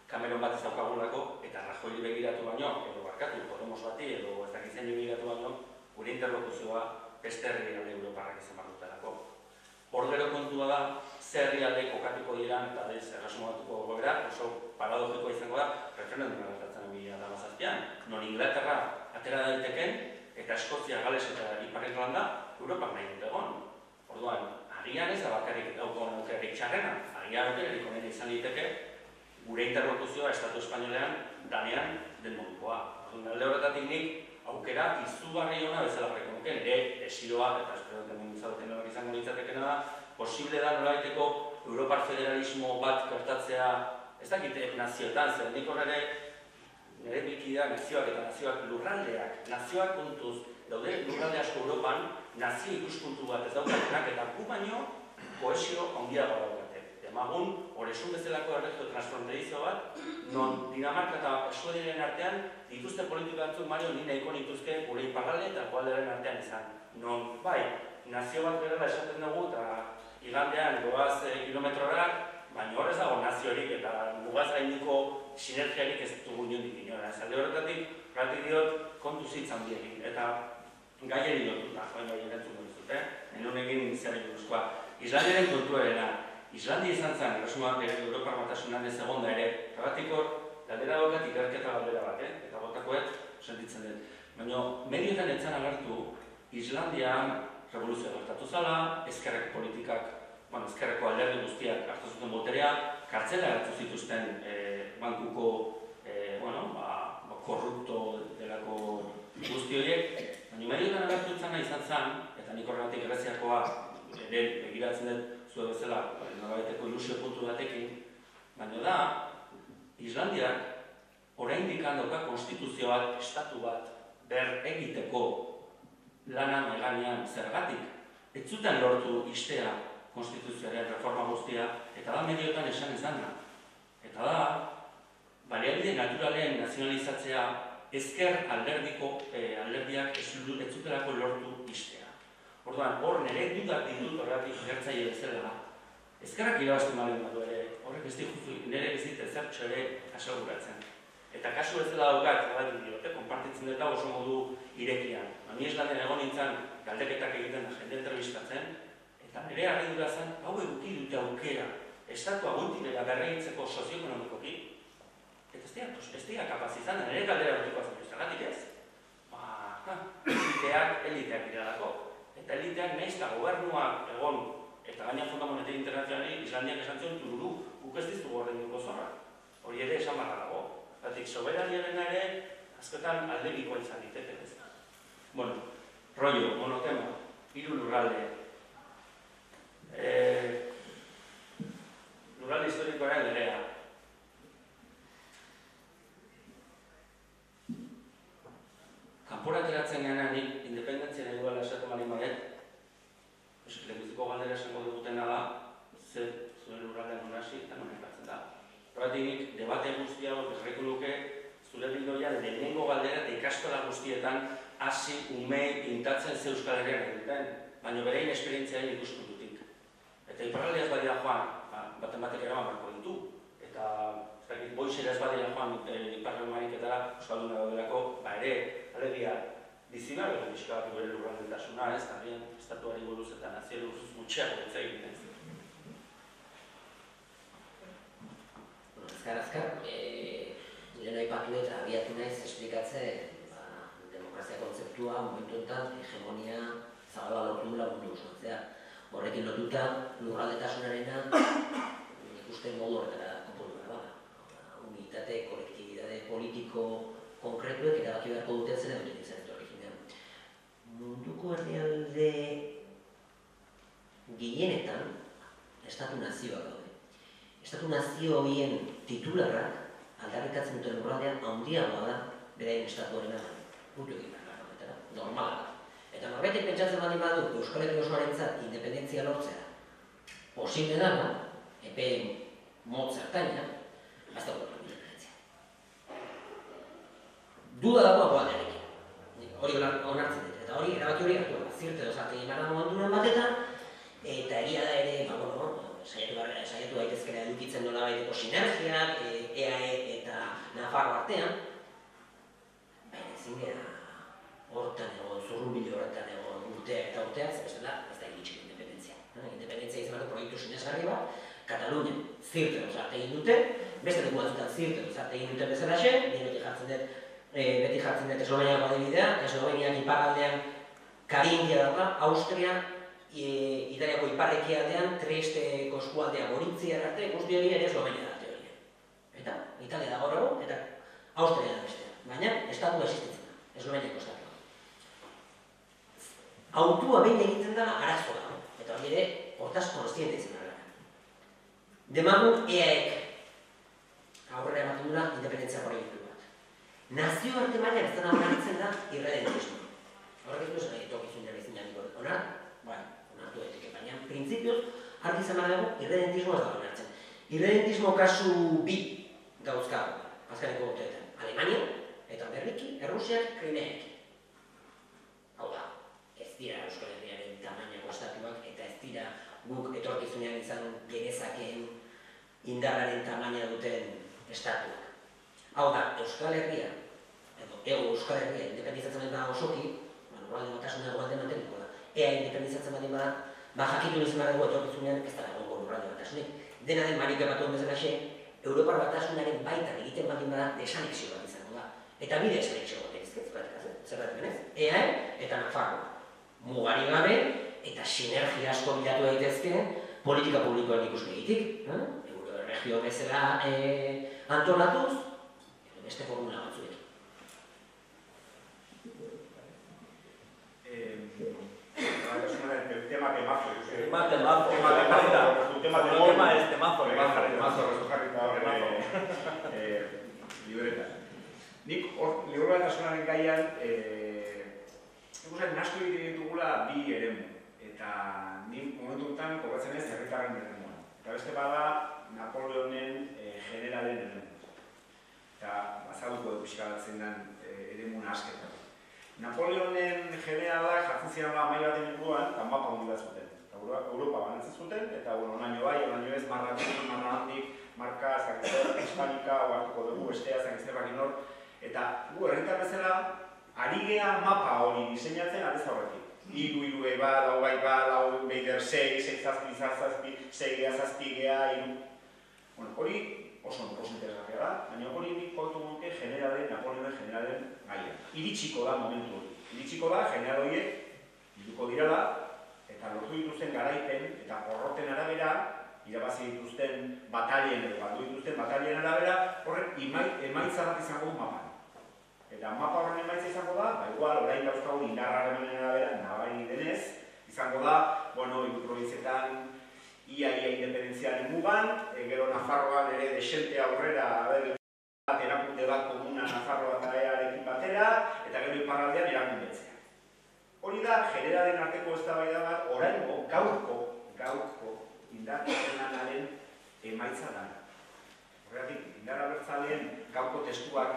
Cameron bat ez daukagulako, eta Rajoy begiratu baino, edo barkatu, Podemos bati, edo ez dakitzen begiratu baino, gure interlokuzioa beste herrialde Europarrak izan behar dutelako. Hor gero kontua da, ze herrialde kokatuko diran, eta erresumatuko goera, oso paradogikoa izango da, referenduma gertatzen 2017an, non Inglaterra atera daiteken, eta Eskozia, Gales eta Ipar Irlanda, Europak nahi dut egon. Orduan, agian ez da bakarrik daukagun aukerik txarrena, agian aukerik onera izan liteke, gure interlokuzioa Estatu Espainolean danean den modukoa. Alde horretatik nik aukera izugarri hona bezala jarriko nuke, nire desiroa, eta espero dut hemen izaten izango litzatekena da, posible da nolaiteko Europar federalismo bat gertatzea, ez dakite nazioetan, zer nik horre nire bikida nazioak eta nazioak lurraldeak, nazioak kontuz, daude lurralde asko Europan, nazio ikuspuntu bat ez daukatenak, eta gu baino kohesio handiagoa daukate. Demagun, Oresun bezalako erregio transfronterizio bat, non Dinamarka eta Suediaren artean dituzte politika batzuk Mario ni nahiko nituzke gure iparralde eta hegoaldearen artean izan. Non, bai, nazio bat berela esaten dugu eta igandean goaz kilometrora, baina horrez dago naziorik eta mugaz gaindiko sinergiarik ez dugu niondik inora. Alde horretatik, pratik diot, kontuz hitzan diekin, eta gaieri diotuta, baina entzun dut, enun egin iniziari buruzkoa. Islandiaren kontuarena, Islandia izan zen, erresumak Europar batasunan ez egonda ere, erratik hor, galdera daukat ikerketa galdera bat, eta botakoet sentitzen dut. Baina, medioetan etzan agertu, Islandian revoluzioa gertatu zala, ezkerreko politikak, ezkerreko alderdi guztiak hartu zuten boterea, kartzela hartu zituzten bankuko, korrupto delako guzti horiek, baina medioetan agertu izan zen, eta nik horregatik Greziakoa ere begiratzen dut, zuen bezala, norabaiteko ilusio puntu batekin, baina da, Islandiak oraindik dauka konstituzio bat, estatu bat, ber egiteko lana meganean zergatik. Ez zuten lortu istea konstituzioaren reforma guztia, eta da medioetan esan izana. Eta da, baliabide naturalen nazionalizatzea ezker alderdiak ez zutelako lortu istea. Orduan, hor nire dudak ditut horretik gertzaile bezala. Ezkerrak irabazten balen badu ere, horrek nire ez dit ezertxo ere aseguratzen. Eta kasu bezala daukat, erratik diote, konpartitzen dut oso modu irekian. Ni eslanen egon nintzen galdeketak egiten da jende entrebistatzen, eta nire harridura zen, hau eduki dute aukera, estatua goitik berregintzeko sozioekonomikoki, eta ez dira kapaz izan, nire galdera hortiko azaltu, zergatik ez? Eliteak iralako. Eta eliteak nahiz eta gobernuak egon, eta gaina Fonda Monetario Internazionali, Islandiak esan zion tururu, guk ez diztugu horrein duko zorra. Hori ere esan barra dago. Zatik, soberaniaren ere, azketan aldebikoa izan diteke ez da. Bueno, rollo, monotema, 3 lurralde. Lurralde historikoaren legea. Kanpora ateratzen gana nik independentzia nahi duela esatu mani maget, lehenbiziko galdera esango dugutena da, zer zuen lurraldean honasi eta non ekatzen da. Horretik nik debate guztia hor bezareko nuke zure bildoia lehenengo galdera eta ikastola guztietan hasi ume pintatzen ze Euskal Herrian egiten, baina berein esperientziaren ikuspuntutik. Eta iparraldeaz badira joan, baten batek eraman barko ditu, eta boixera ez badira joan iparren mariketara Euskalduna daudelako, ere, alegia, dizinar edo pixka bat bere lurraldetasuna, ez da, estatuari buruz eta nazio buruz gutxeago ez egiten ez. Azkar, lehen aipatu eta abiatu naiz esplikatzen demokrazia kontzeptua momentu enten hegemonia zabala lortu dula mundu osoan. Horrekin lotuta lurraldetasunarena ikusten modu horretara konpondu behar da. Unitate, kolektibitate politiko konkretuek erabaki beharko duten zen edo izan eto originean. Munduko herrialde gehienetan estatu nazioak daude. Estatu nazio horien titularrak aldarrikatzen duten lurraldean handiagoa da beraien estatuarena puntu egin behar horretara, normala da. Eta norbaitek pentsatzen baldin badu Euskal Herri osoarentzat independentzia lortzea posible dana, epe motz zertaina, hasta gure independentzia. Duda dagoa goaldearekin. Hori onartzen dut, eta hori erabaki hori hartu da. Zirte dozarte imara momenturen batetan, eta egia da ere, saiatu daitezkera edukitzen nola baiteko sinergiak, EAE eta Nafarro artean, baina ezin gara hortan egon, zurrunbilo horretan egon urtea eta urtea, zebestela ez da egitxik independentzia. Independentzia izan bat proiektu sinesgarri bat, Katalunia zirte dozarte egin dute, beste leku batzutan zirte dozarte egin duten bezalaxe, beti jartzen dut Esloveniako adibidea, Esloveniak iparraldean Karintia dauka, Austria, Italiako iparrekialdean, Triesteko eskualdea Goritziar arte, guzti hori ere Eslovenia da teoria. Eta Italia da gaur egun, eta Austria da bestea. Baina, estatu existitzen da, Esloveniako estatua. Autua behin egiten da arazoa, eta hori ere, hortaz konstiente izan da. Demagun EAEk aurrera ematen dula independentzia proiektu bat. Nazio arte mailan ez dena onartzen da irredentismo. Horrek ez duz etorkizunean izin janiko onar, onartu daiteke, baina printzipioz argi izan badago irredentismo ez da onartzen. Irredentismo kasu bi dauzkago, azkaneko urteetan. Alemania eta berriki Errusiak Krimearekin. Hau da, ez dira Euskal Herriaren tamainako estatuak eta ez dira guk etorkizunean izan genezakeen indarraren tamaina duten estatuak. Hau da, Euskal Herria, edo ego Euskal Herria independizatzen da osoki, lurralde batasuna egoalde manteniko da. Ea independizatzen badin bada, jakitu izan badago etorkizunean ez da egongo lurralde batasunik. Dena den marika bat hon bezalaxe, Europar batasunaren baitan egiten badin bada desanexio bat izango da. Eta bide desanexio bat zerratik benez. EAE eta Nafarro. Mugari gabe eta sinergia asko bilatu daitezke politika publikoen ikuspegitik. Euroregio bezala antolatuz, beste formula batzuekin. El tema temazo. Es temazo. Libreta. Nik libretasunaren gaian ikusten nasko egiten ditugula bi eremu. Eta nik momentu honetan kokatzen ez herritarren eremuan. Eta beste bada Napoleonen generalen eremu. Eta bazaduko pixka batzen den eremuna asketan. Napoleonen generalak jartzen ziren amai baten inguruan, eta mapa handi bat zuten. Europa banatzen zuten, eta onaino bai, onaino ez, marra handik, marka, zakizzer, hispanika, oartuko dugu, estea, zakizzer bakin hor, eta gu herritar bezala, ari gea mapa hori diseinatzen adez aurretik. Iru eba, lau bai ba, lau beider, sei zazpi, sei gea, zazpi gea, iru. Hori oso interesgarria da, baina hori nik kontu nuke generalen, Napoleonen generalen gaia. Iritsiko da momentu hori. Iritsiko da, general horiek, iruko direla, eta lortu dituzten garaipen eta porroten arabera, irabazi dituzten batalien edo galdu dituzten batalien arabera, horrek emaitza bat izango du mapan. Eta mapa horren emaitza izango da, igual, orain dauzkagun indarraren arabera, nabari denez, izango da, Iruprovizetan ia independentziaren mugan, gero Nafarroan ere desente aurrera, erakunde bat komuna Nafarroa eta EArekin batera, eta gero iparraldean erakundetzea. Hori da, generalen arteko eztabaida bat, oraingo, gaurko indarrenaren emaitza da. Horregatik, indar abertzaleen gaurko testuak,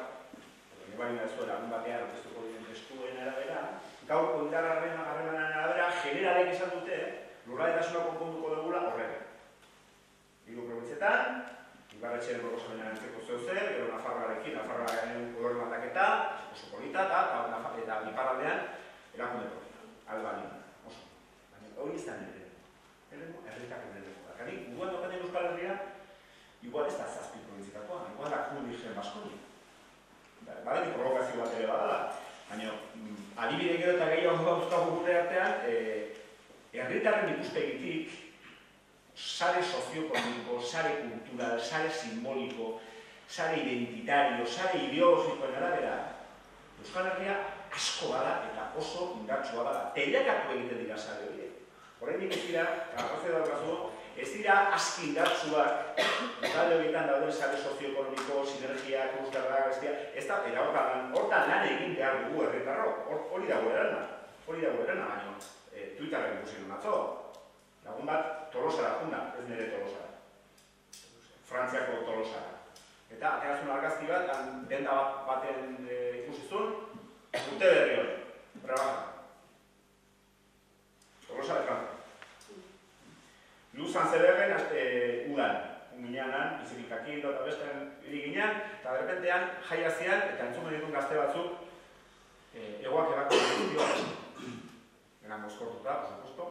bali da zuela, lagun batean, testuko diren testuen arabera, gaurko indarraren harremanen arabera, generalek esan dute, lurraldasuna konponduko dugula horrega. Iruprovizetan, Ibarretxeren proposamenaren antzeko zeu-zer, gero Nafarroaren odorren aldaketa, oso polita, eta iparraldean, erakunde propia, albalina, oso. Baina hori ez da nire, herritako nire. Gari, guan dokaten Euskal Herria, igual ez da zazpi provintzitakoa, igual da Kurdigen Baskonia. Badetik provokazio bat ere badala, baina adibide gero eta gehiago dauzkagu gure artean, herritarren ikuspegitik, sare sozioekonomiko, sare kultural, sare simboliko, sare identitario, sare ideologikoen arabera, Euskal Herria asko bada eta oso indartsua bada. Teilakatu egiten dira sare horiek. Horrein ez dira, arrazoi daukazu, ez dira aski indartsuak talde horietan dauden sare sozioekonomiko, sinergiak, euskarrak, ez da, eta hortan lan egin behar dugu herritarrok. Hori dago erana, baina Twitterren ikusi duen atzo. Lagun bat Tolosara junda, ez nire Tolosara. Frantziako Tolosara. Eta aterazun argazki bat, denda baten ikusizun, urte berri hori, trabaja. Tolosa de Francia. Luzan zeberren, udan, unginean, bizikikakin, eta bestean iriginean, eta berrepentean jaiazian, eta entzumen ditun gazte batzuk, egoak erako dira. Era mozkortuta, por supuesto.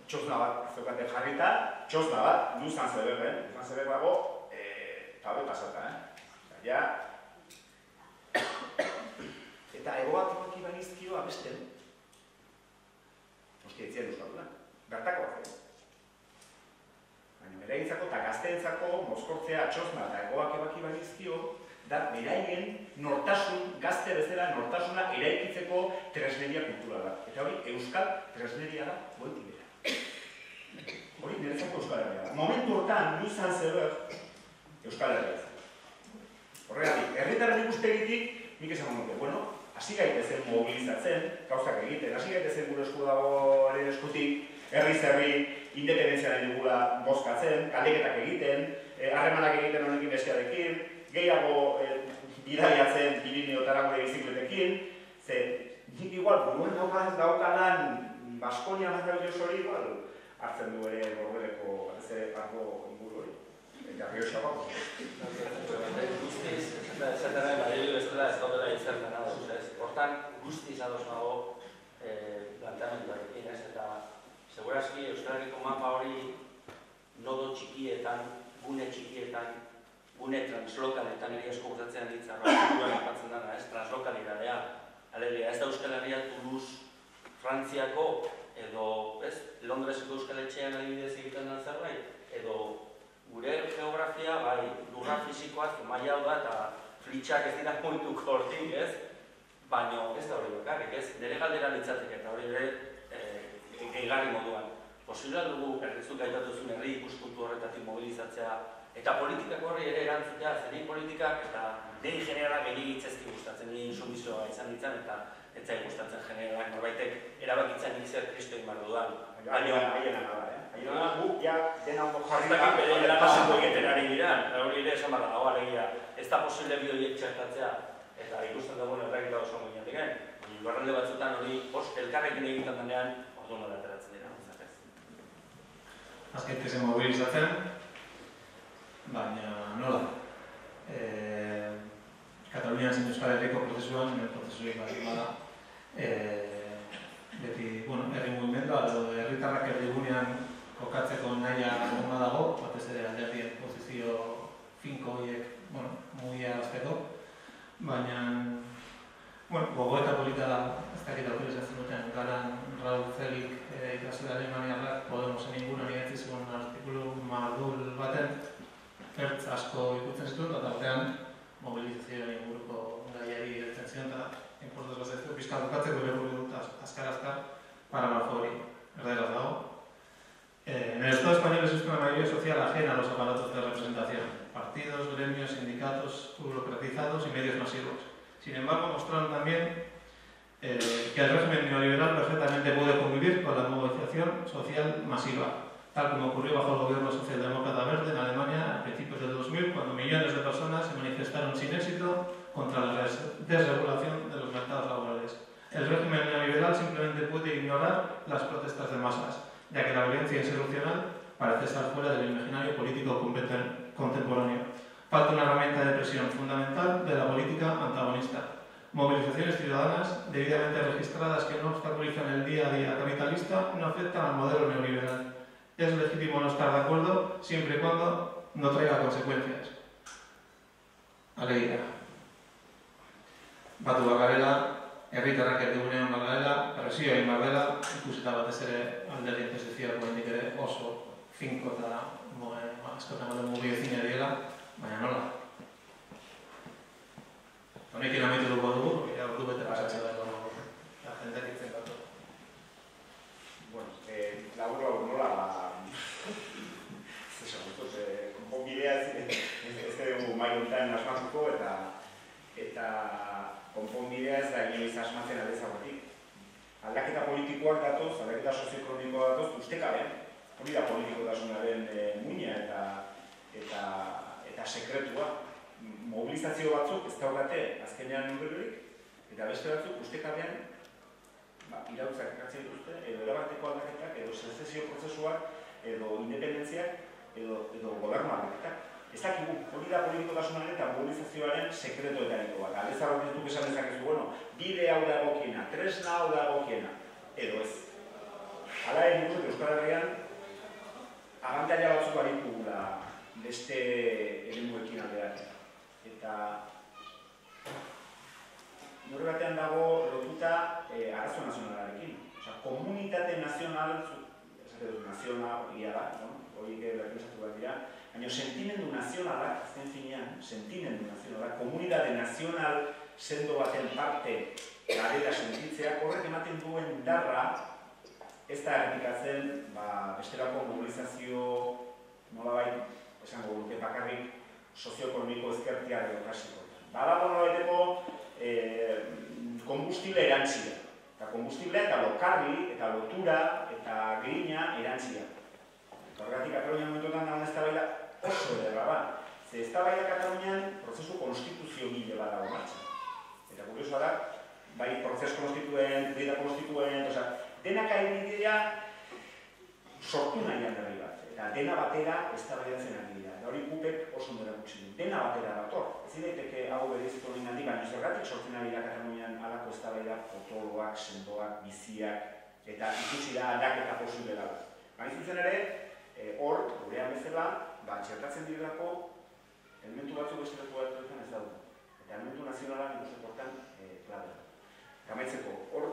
Txosna bat zeukaten jarrita, txosna bat, luzan zeberren, dago, eta hori pasata, Ja... Eta egoak ibanizkio abesten. Ostia, itzien euskalduna. Bertako bat. Baina beraientzako eta gazteentzako mozkortzea txosna eta egoak ibanizkio da beraien nortasun, gazte bezala nortasuna eraikitzeko tresneria kulturala. Eta hori euskal tresneria da goetik bera. Hori niretzako Euskal Herria da. Momentu hortan, luzan zeber, Euskal Herria. Horregatik, herritarren ikuspegitik, nik esan nuke, hasi gaitezen mobilizatzen, gauzak egiten, hasi gaitezen gure esku dagoaren eskutik, herri-zerri, independentziaren dugula bozkatzen, galdeketak egiten, harremanak egiten honekin bestearekin, gehiago bidaiatzen Pirineotara gure bizikletekin, ze nik igual buruen daukadan Baskonia maravilloso hori igual hartzen du ere Norbeleko argo inguru hori. Eta Rioxakoa, guztiz, esaten nahi bestela ez daudela izertan ados, hortan guztiz ados nago planteamenduarekin, eta segurazki Euskal Herriko mapa hori nodo txikietan, gune txikietan, gune translokaletan ere asko gustatzen ditzarra, aipatzen dena, translokalidadea. Alegia, ez da Euskal Herria Toulouse, Frantziako, edo Londreseko Euskal Etxean adibidez egiten den zerbait, edo gure geografia, lurra fisikoaz, maila hau da, eta flitxak ez dira moituko hortik, baina ez da hori bakarrik, nire galdera litzateke, eta hori ere gehigarri moduan. Posibila dugu, errezuk aitatuzun herri ikuspuntu horretatik mobilizatzea, eta politikak horri ere erantzutea, zenik politikak, eta niri generalak gehiagitzezki gustatzen, niri insumisoa izan ditzen, eta ez zain gustatzen generalak norbaitek erabakitzen zer kristo egin behar dudan. Baina guk ja dena ondo jarri da. Ez dakit bere pasako egiten ari dira, hori ere esan behar dago alegia. Ez da posible bi horiek txertatzea, eta ikusten dagoen aldaketa oso ginetik, lurralde batzutan hori elkarrekin egiten denean orduan nola ateratzen dira, ez? Azkeitezen mobilizatzen, baina nola? Katalunian zein Euskal Herriko prozesuan, prozesurik bada, beti, herri mugimendua, herritarrak erdigunean kokatzeko nahia egon dago, batez ere alderdien posizio finko horiek, mugia azteko, baina, gogoeta polita ez dakit autorizatzen duten, garan Raul Zelig ikasle alemaniarrak Podemosen inguruan idatzi zuen artikulu mardul baten ertz asko ikutzen zituen, eta batean mobilizazioaren inguruko gaiari heltzen zion, eta inportaz bat ez du, pixka bukatzeko ere dut azkar paragrafo hori erderaz dago. En el Estado español existe una mayoría social ajena a los aparatos de representación, partidos, gremios, sindicatos, burocratizados y medios masivos. Sin embargo, mostraron también que el régimen neoliberal perfectamente puede convivir con la movilización social masiva, tal como ocurrió bajo el gobierno socialdemócrata verde en Alemania a principios del 2000, cuando millones de personas se manifestaron sin éxito contra la desregulación de los mercados laborales. El régimen neoliberal simplemente puede ignorar las protestas de masas, ya que la violencia insurreccional parece estar fuera del imaginario político contemporáneo. Falta una herramienta de presión fundamental de la política antagonista. Movilizaciones ciudadanas debidamente registradas que no obstaculizan el día a día capitalista no afectan al modelo neoliberal. Es legítimo no estar de acuerdo siempre y cuando no traiga consecuencias. Alegia. Batu bakarela, herritarrak erdigunean bakarela, presioa egin bardela, ikusita batez ere alderdien posizioak oraindik ere oso finko eta askotan mugiezina direla, baina nola. Honekin amaitu dugu, ordu bete pasatzen dago jendeak itzen gatu. Labur nola, konponbidea ez dugu mai honetan asmatuko eta konponbidea ez da inoiz asmatzen aldez aurretik. Aldaketa politikoak datoz, aldaketa sozioekonomikoa datoz, ustekabean. Hori da politikotasunaren muina eta sekretua. Mobilizazio batzuk ez daukate azkenean nurberurik, eta beste batzuk ustekabean irautzak ekartzen dituzte, edo erabateko aldaketak, edo sezesio prozesuak, edo independentziak, edo gobernu aldaketak. Ez dakigu, hori da politikotasunaren eta mobilizazioaren sekretuetariko bat. Aldez aurretik esan dezakezu, bide hau da egokiena, tresna hau da egokiena, edo ez. Hala egin dut Euskal Herrian, abantaila batzuk baditugula beste eremuekin aldeatzen. Eta nore batean dago lotuta arazo nazionalarekin. Komunitate nazional, nazionalia da, hori berrizatu bat dira, baina sentimendu nazionalak, azken finean, sentimendu nazionalak, komunitate nazional sendo baten parte garela sentitzeak, horrek ematen duen darra, ez da errepikatzen bestelako mobilizazio nolabait, esango dute bakarrik sozioekonomiko ezkertia edo klasiko. Badago nolabaiteko konbustible erantzia. Eta konbustible eta lokarri, eta lotura, eta grina erantzia. Horregatik Katalunian momentuetan dagoen eztabaida oso ederra ba. Ze eztabaida Katalunian prozesu konstituzio gile bat dago martxan. Eta kuriosoa da, bai prozesu konstituent, dira konstituent, denak adibidea sortu nahian berri bat. Eta dena batera eztabaidatzen ari dira. Hori gupek oso ondo erakutsi du. Dena batera dator. Ez daiteke hau bereiziko ningandik, baina zergatik sortzen ari da Katalunian halako eztabaida potoloak, sendoak, biziak, eta ikusi da aldaketa posible dela. Baina zuzen ere, hor, gurean bezala, txertatzen direlako elementu batzuk beste batzuetan ez daude. Eta elementu nazionala ikusten portan klabela. Eta amaitzeko, hor,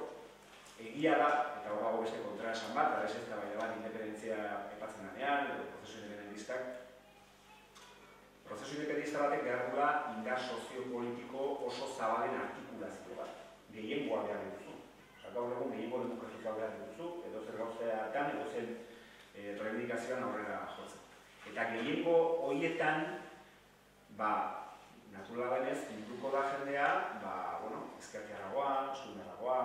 egia da, eta hor dago beste kontraesan bat, eta ez eztabaida bat independentzia epatzen danean, edo prozesu independentistak. Prozesu independentista batek behar dula indar soziopolitiko oso zabalen artikulazio bat. Gehiengoa behar duzu. Gaur egun gehiengo demokratikoa behar duzu, edo zer gauzeatan, edo zen reivindikazioan aurrera jotzen. Eta gehiengo horietan, naturala denez, inpluko da jendea, ezkertiaragoa, eskuinaragoa,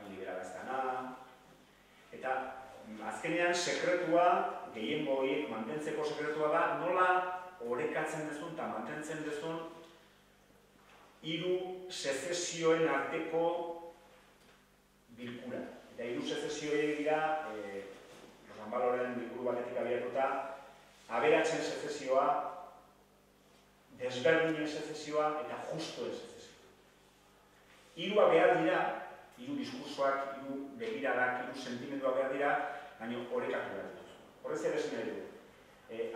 liberalaztana, eta azkenean sekretua, gehiengo horiek mantentzeko sekretua da, nola orekatzen dezun eta mantentzen dezun hiru sezesioen arteko bilkura. Eta hiru sezesioei dira, Baloren bilkuru batetik abiatuta, aberatsen sezesioa, desberdinen sezesioa eta justoen sezesioa. Hiruak behar dira, hiru diskursoak, hiru begiradak, hiru sentimenduak behar dira, baina orekatu behar dut. Horrez ere esan nahi du.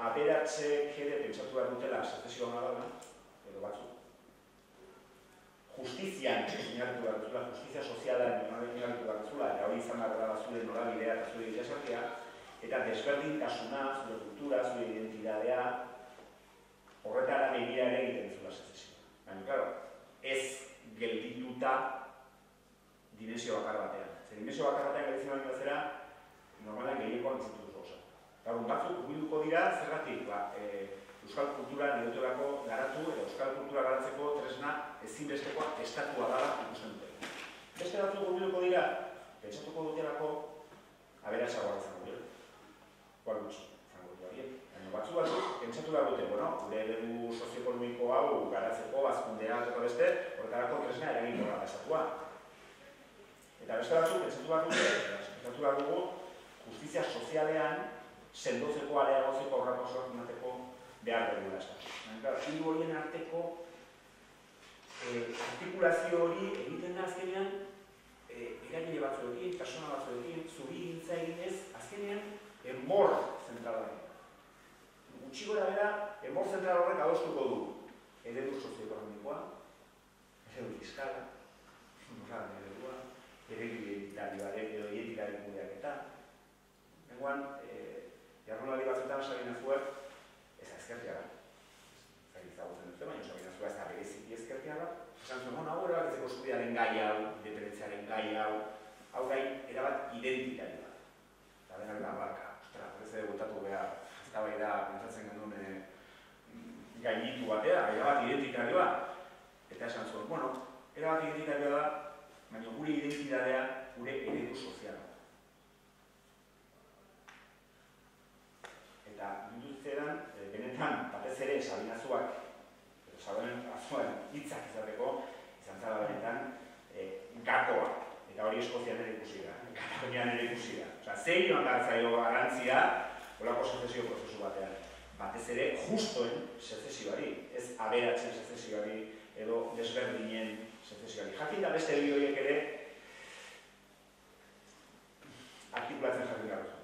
Aberatsek ere pentsatu behar dutela sezesioa nadala, edo batzuk. Justizian inarritu behar dutela, justizia sozialan inarritu behar dutela, eta hori izan behar dela zure norabidea eta zure itxasarkia, eta desberdintasuna, zure kultura, zure identidadea, horretara begira ere egiten duzula sezioa. Baina, claro, ez geldituta dimensio bakar batean. Zer dimensio bakar batean gelditzen baino zera, normalan gehiekoak izitu duzu osa. Gaur, batzuk urbilduko dira, zergatik, euskal kultura niretorako garatu edo euskal kultura garatzeko tresna ezinbestekoa estatua dela ikusten dute. Beste batzuk urbilduko dira, pentsatuko dutelako aberatsagoa izango dira. Gual gutxi, izango dira horiek. Batzuk, pentsatu behar dute, gure eredu sozioekonomiko hau garatzeko, bazkundea eta beste, horretarako tresna eraginkorra da estatua. Eta beste batzuk, pentsatu behar dugu, justizia sozialean, sendotzeko, areagotzeko, horrako sortunateko behar dugula estatua. Hiru horien arteko artikulazio hori egiten da azkenean, eragile batzuekin, persona batzuekin, zuri gintza eginez, azkenean, enbor zentralaren. Gutxi gora bera, enbor zentral horrek adostuko du eredu sozioekonomikoa, eredu fiskala, eredu identitarioaren edo identitaren kudeaketa. Nengoan, jarrunaldi batzuetan Sabina Zuek ez da ezkertiara. Zagizagutzen dute, baina Sabina Zuek ez da bereziki ezkertiara. Esan zuen, hau erabakitzeko eskubidearen gai hau, independentziaren gai hau gai erabat identitarioa. Eta denak da barka, ez da gutatu behar. Eta bai da, pentsatzen genuen gainitu batea, erabat identitarioa. Eta esan zuen, bueno, erabat identitarioa da, baina gure identitatea, gure eredu soziala. Eta dutzeran, benetan, batez ere, Sabina Zuak, Sabina Zuak hitzak izateko, izan zara benetan, gakoa. Eta hori Eskozian ere ikusi da, Katalunian ere ikusi da. Osa, zein joan gartzaio garantzia, holako sezesio prozesu batean. Batez ere, justoen sezesioari, ez aberatsen sezesioari edo desberdinen sezesioari. Jakin da beste bi horiek ere artikulatzen jakin gara.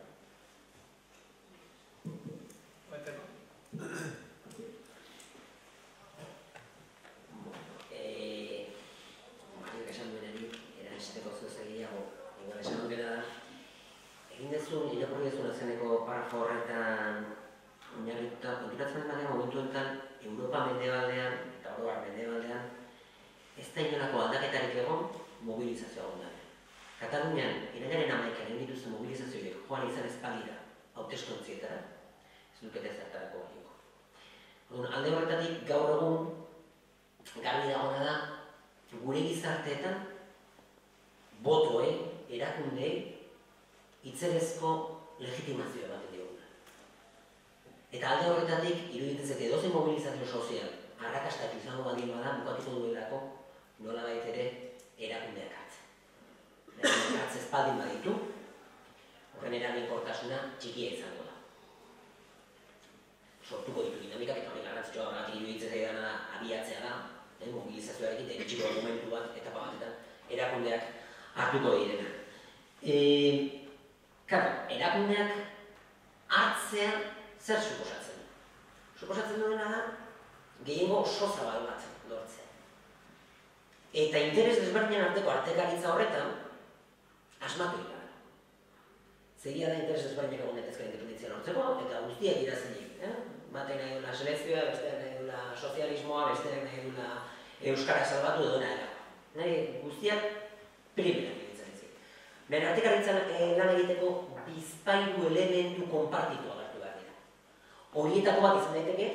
Esan duenari, erantziteko zuzegiago, igual esan dugera da, egin dezun, irakurri dezun azeneko parrafo horretan oinarrituta, konturatzen batean momentu enten Europa mendebaldean eta oroar mendebaldean ez da inolako aldaketarik egon mobilizazioa gondaren. Katalunian, irailaren 11an egin dituzten mobilizazioek joan izan ezpalira hauteskuntzietara, ez dukete zertarako balio. Alde horretatik gaur egun garbi dagoena da gure gizarteetan botoei, erakundei itzerezko legitimazioa ematen dioguna. Eta alde horretatik, iruditzen edozein mobilizazio sozial arrakastatu izango baldin bada, bukatuko duelako nolabait ere erakundeak hartzen. Erakundeak hartzen espaldin baditu, horren eraginkortasuna txikia izango da. Sortuko ditu dinamikak eta hori garrantzitsua horregatik iruditzen zaidana abiatzea da, mobilizazioarekin deritxiko argumentu bat etapa batetan erakundeak hartuko direna. Erakundeak hartzea zer suposatzen du? Suposatzen duena da gehiengo oso zabal bat lortzea. Eta interes desberdinen arteko artekaritza horretan asmatu dira. Zegia da interes desberdinek egon daitezke independentzia lortzeko eta guztiak irazinik. Batek nahi duela selekzioa, besteak nahi duela sozialismoa, besteak nahi duela euskara salbatu edo nahi. Guztiak primerak egiten dizik. Baina artekaritzan lan egiteko bizpahiru elementu konpartitu agertu behar dira. Horietako bat izan daiteke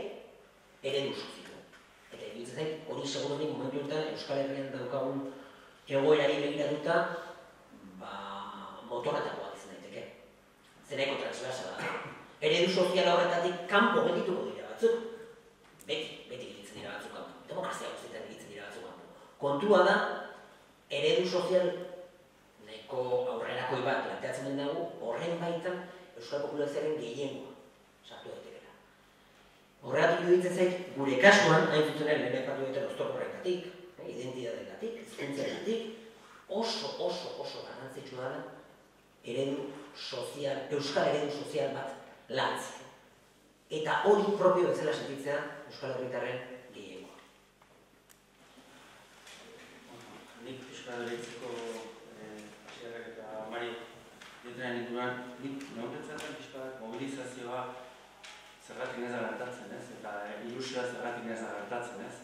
eredu sozioa. Eta egitzen zait, hori seguruenik momentu honetan Euskal Herrian daukagun egoerari begiratuta motoratako bat izan daiteke. Zereko transversala da. Eredu soziala horretatik kanpo getituko dira batzuk. Beti getitzen dira batzuk kanpo. Demokrazia guztietan getitzen dira batzuk kanpo. Kontua da, eredu sozial nahiko aurrerakoi bat planteatzen den dugu, horren baitan euskal populazioaren gehiengoa sartu daitekela. Horregatik iruditzen zait, gure kasuan, hain zuzenean lehen aipatu duten oztoporrengatik, identitateagatik, hizkuntzagatik, oso garrantzitsua da eredu sozial, euskal eredu sozial bat lantzea. Eta hori propio bezala sentitzea euskal herritarren gehiengoa. Nik euskal herritzeko hasierak eta Mari dutenen inguruan, nik nonbetzatzen pixkat mobilizazioa zergatik ez da gertatzen, ez? Eta ilusioa zergatik ez da gertatzen, ez?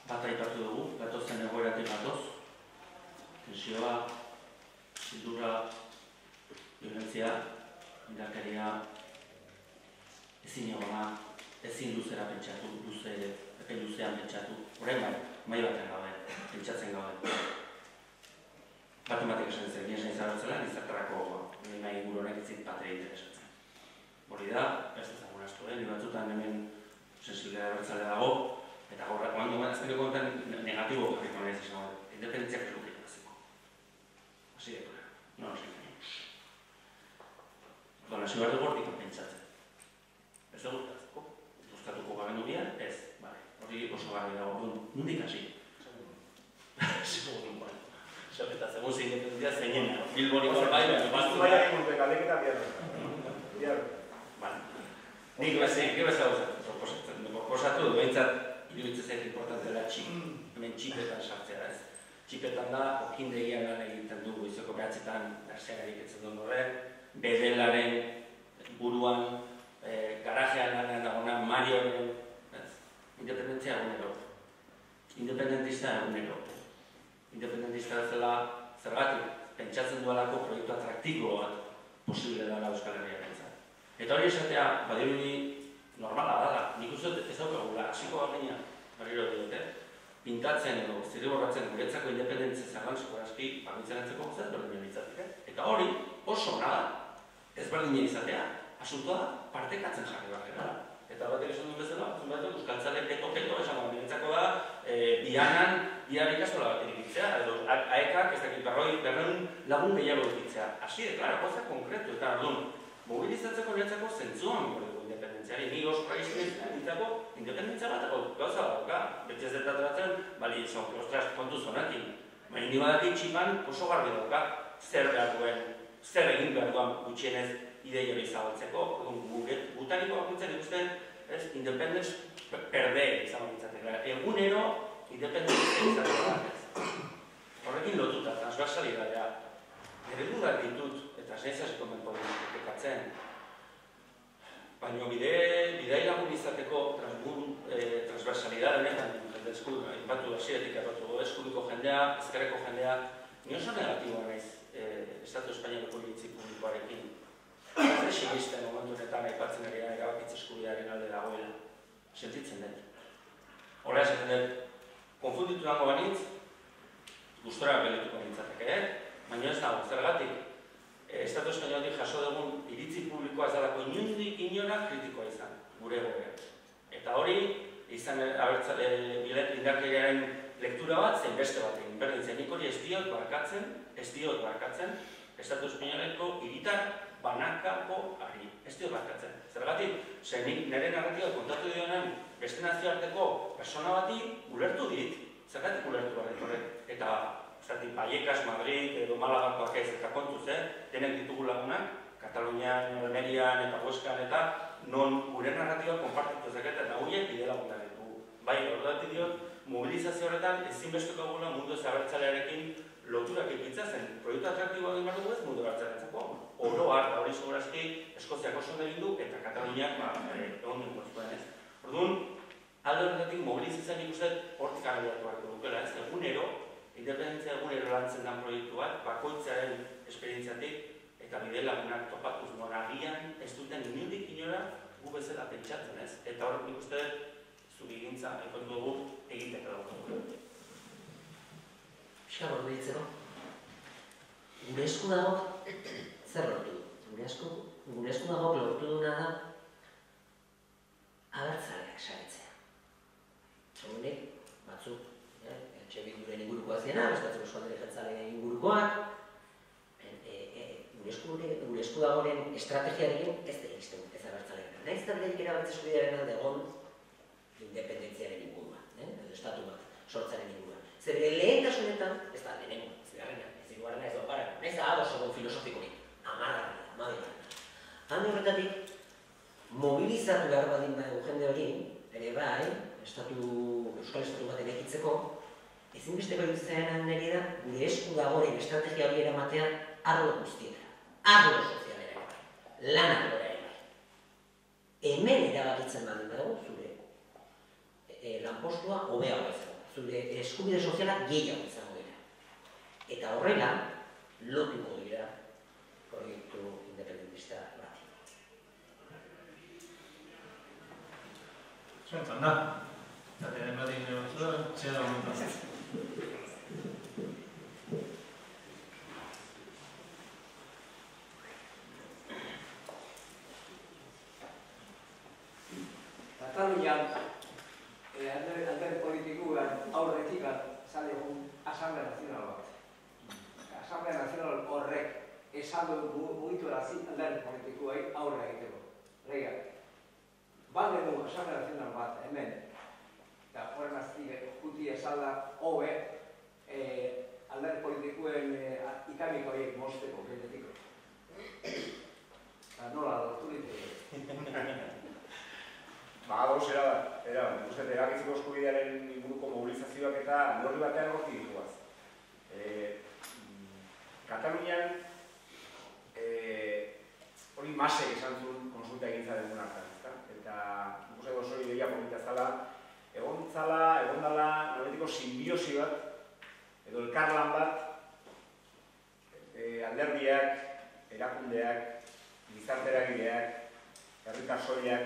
Bat aipatu dugu, gatozen egoeratik gatoz, tensioa, zildura, violentzia, indarkeria, ezin egona, ezin luzera pentsatu, epe luzean pentsatu, orain mai baten gabe, pentsatzen gabe. Matematik esan zen, nien zain zarotzela, nizartarako nahi inguru honek izit patria interesatzen. Hori da, ez dezagun astu, ni batzutan hemen sensibilidad bertzale dago, eta gorra, azkeneko konten negatibo jarriko nahi izan gabe, independentziak ez lukeik naziko. Asi de claro, no nos engañemos. Hasi behar dugu hortik pentsatzen. Ez dugu guztazko, guztatuko garen dubian, ez, hori oso garri dago, nondik hasi? Segun, eta segun zein zeinen, Bilborik hor bai, bastu bai egin dute, galdeketa bihar. Nik bezala proposatu, behintzat iruditzen zait importantela hemen txipetan sartzea, ez? Txipetan da, okindegian lan egiten du, goizeko behatzetan, darseagarik etzen duen horrek, bedelaren buruan, garajean lanean dagona, Marioren, independentzia egunero. Independentista egunero. Independentista bezala zergatik, pentsatzen duelako proiektu atraktibo bat posible dara Euskal Herria pentsat. Eta hori esatea, badirudi normala dala, nik uste ez daukagula, hasiko bagina, barriro diote, pintatzen edo zirriborratzen guretzako independentzia zerlantzeko aski bakoitzaren entzeko guztiak berdinen ditzatik. Eta hori oso nada, ez berdinen izatea, asuntoa da partekatzen jarri barrera. Eta batek esan duen bezala, euskaltzale peto-peto esango niretzako da, bihar ikastola bat irikitzea, edo aekak ez dakit berreun lagun gehiago irikitzea. Asi de, klaro, goza konkretu, eta ardun, mobilizatzeko niretzako zentzuan goreko independentziari. Ni oso praizien nintzako independentzia bat gauza dauka. Betxez detateratzen, bali, ostras, kontu zonakin. Baina ni badaki txipan oso garbi dauka zer behar duen, zer egin behar duan gutxienez idei hori zabaltzeko. Gutaniko bakuntzen ikusten, independence perde izango ditzatek. Egunero independenzia izatea. Horrekin lotuta, transversalidadea. Eredudak ditut, eta zeintzaziko menpolitikatzen. Baina bidei lagun izateko transversalidad honetan, batu hasietik erratu eskubiko jendea, ezkerreko jendea, ni oso negatiboa naiz Estatu Espainiako politzi publikoarekin. Ez da sinisten momentu honetan aipatzen ari da erabakitze eskubidearen alde dagoela. Sentitzen dut. Horra esaten dut, konfunditu dago banitz, gustora belituko nintzateke, baina ez dago, zergatik. Estatu Espainiatik jaso dugun iritzi publikoa ez dalako inundik inora kritikoa izan, gure gorean. Eta hori, izan indarkeriaren lektura bat, zein beste bat egin. Berdin zen, nik hori ez diot barkatzen, Estatu Espainiako hiritar banakako ari. Ez diot barkatzen. Zergatik, nik nire narratioa kontatu dionan beste nazioarteko persona bati ulertu dit, zergatik ulertu barret horrek. Eta Vallecas, Madrid edo Malagakoak ez eta kontuz, denek ditugu lagunak, Katalunian, Almerian eta Huescan eta non gure narratioa konpartitu ezaketa eta horiek bide lagunak ditugu. Bai, horregatik diot, mobilizazio horretan ezinbesteko gula mundu zabertzalearekin loturak ipitza zen. Proiektu atraktiboa egin behar dugu ez mundu zabertzaleatzako. Oro har, eta hori segurazki Eskoziak oso egin du eta Kataluniak egon duen kontzuen ez. Orduan, alde horretatik mobilizazioan ikusten hortik abiatu hartu dukela ez. Egunero, independentzia egunero lantzen den proiektu bat, bakoitzaren esperientziatik eta bide lagunak topatuz non agian ez duten inundik inora gu bezala pentsatzen ez. Eta horrek nik uste zuri gintza ekon dugu egiteko daukagu. Pixka bordu ditzeko. Gure esku dago zer lortu du? Gure esku dago lortu duna da abertzaleak saretzea. Egunik, batzuk, azkena, bestatzen Eusko Alderdi Jeltzalearen ingurukoak, gure esku dagoen estrategiarekin ez da iristen ez abertzaleak. Nahiz eta beraiek erabatze eskubidearen alde egon independentziaren inguruan, edo estatu bat sortzaren inguruan. Zer bere lehentasunetan, ez da lehenengo, ez bigarrena, ez hirugarrena, ez laugarrena, nahiz da ados egon filosofikorik, amagarrena. Hande horretatik, mobilizatu behar baldin badugu jende hori, ere bai, Euskal Estatu bat eraikitzeko, ezinbesteko iruditzen niri da, gure esku dagoen estrategia hori eramatea arlo guztietara, arlo sozialera bai, lanak gora ere bai. Hemen erabakitzen baldin badugu, zure lanpostua hobeago izango, zure eskubide soziala gehiago izango dira. Eta horrela, lotuko dira proiektu independentista bat. Zuentzan da. Eta den badin zuen, txera honetan. Katalunian, alderdi politikoan aurretik zale egun Asamblea Nazional bat. Asamblea Nazional horrek esan du mugitu erazi alderdi politikoei aurre egiteko. Lega, bat edo Asamblea Nazional bat hemen, eta horren aztik juti esalda hobe alderdi politikoen ikamiko horiek mozteko, benetiko. Nola lortu ditu? Ados, era, uste, erabakitzeko eskubidearen inguruko mobilizazioak eta neurri batean horti dituaz. Katalunian, hori masek esan zuen konsulta egintza dengun hartan, eta uste oso ideia polita zala, egon dala, noretiko simbiosi bat, edo elkarlan bat, alderdiak, erakundeak, gizarteragileak, herritar soilak,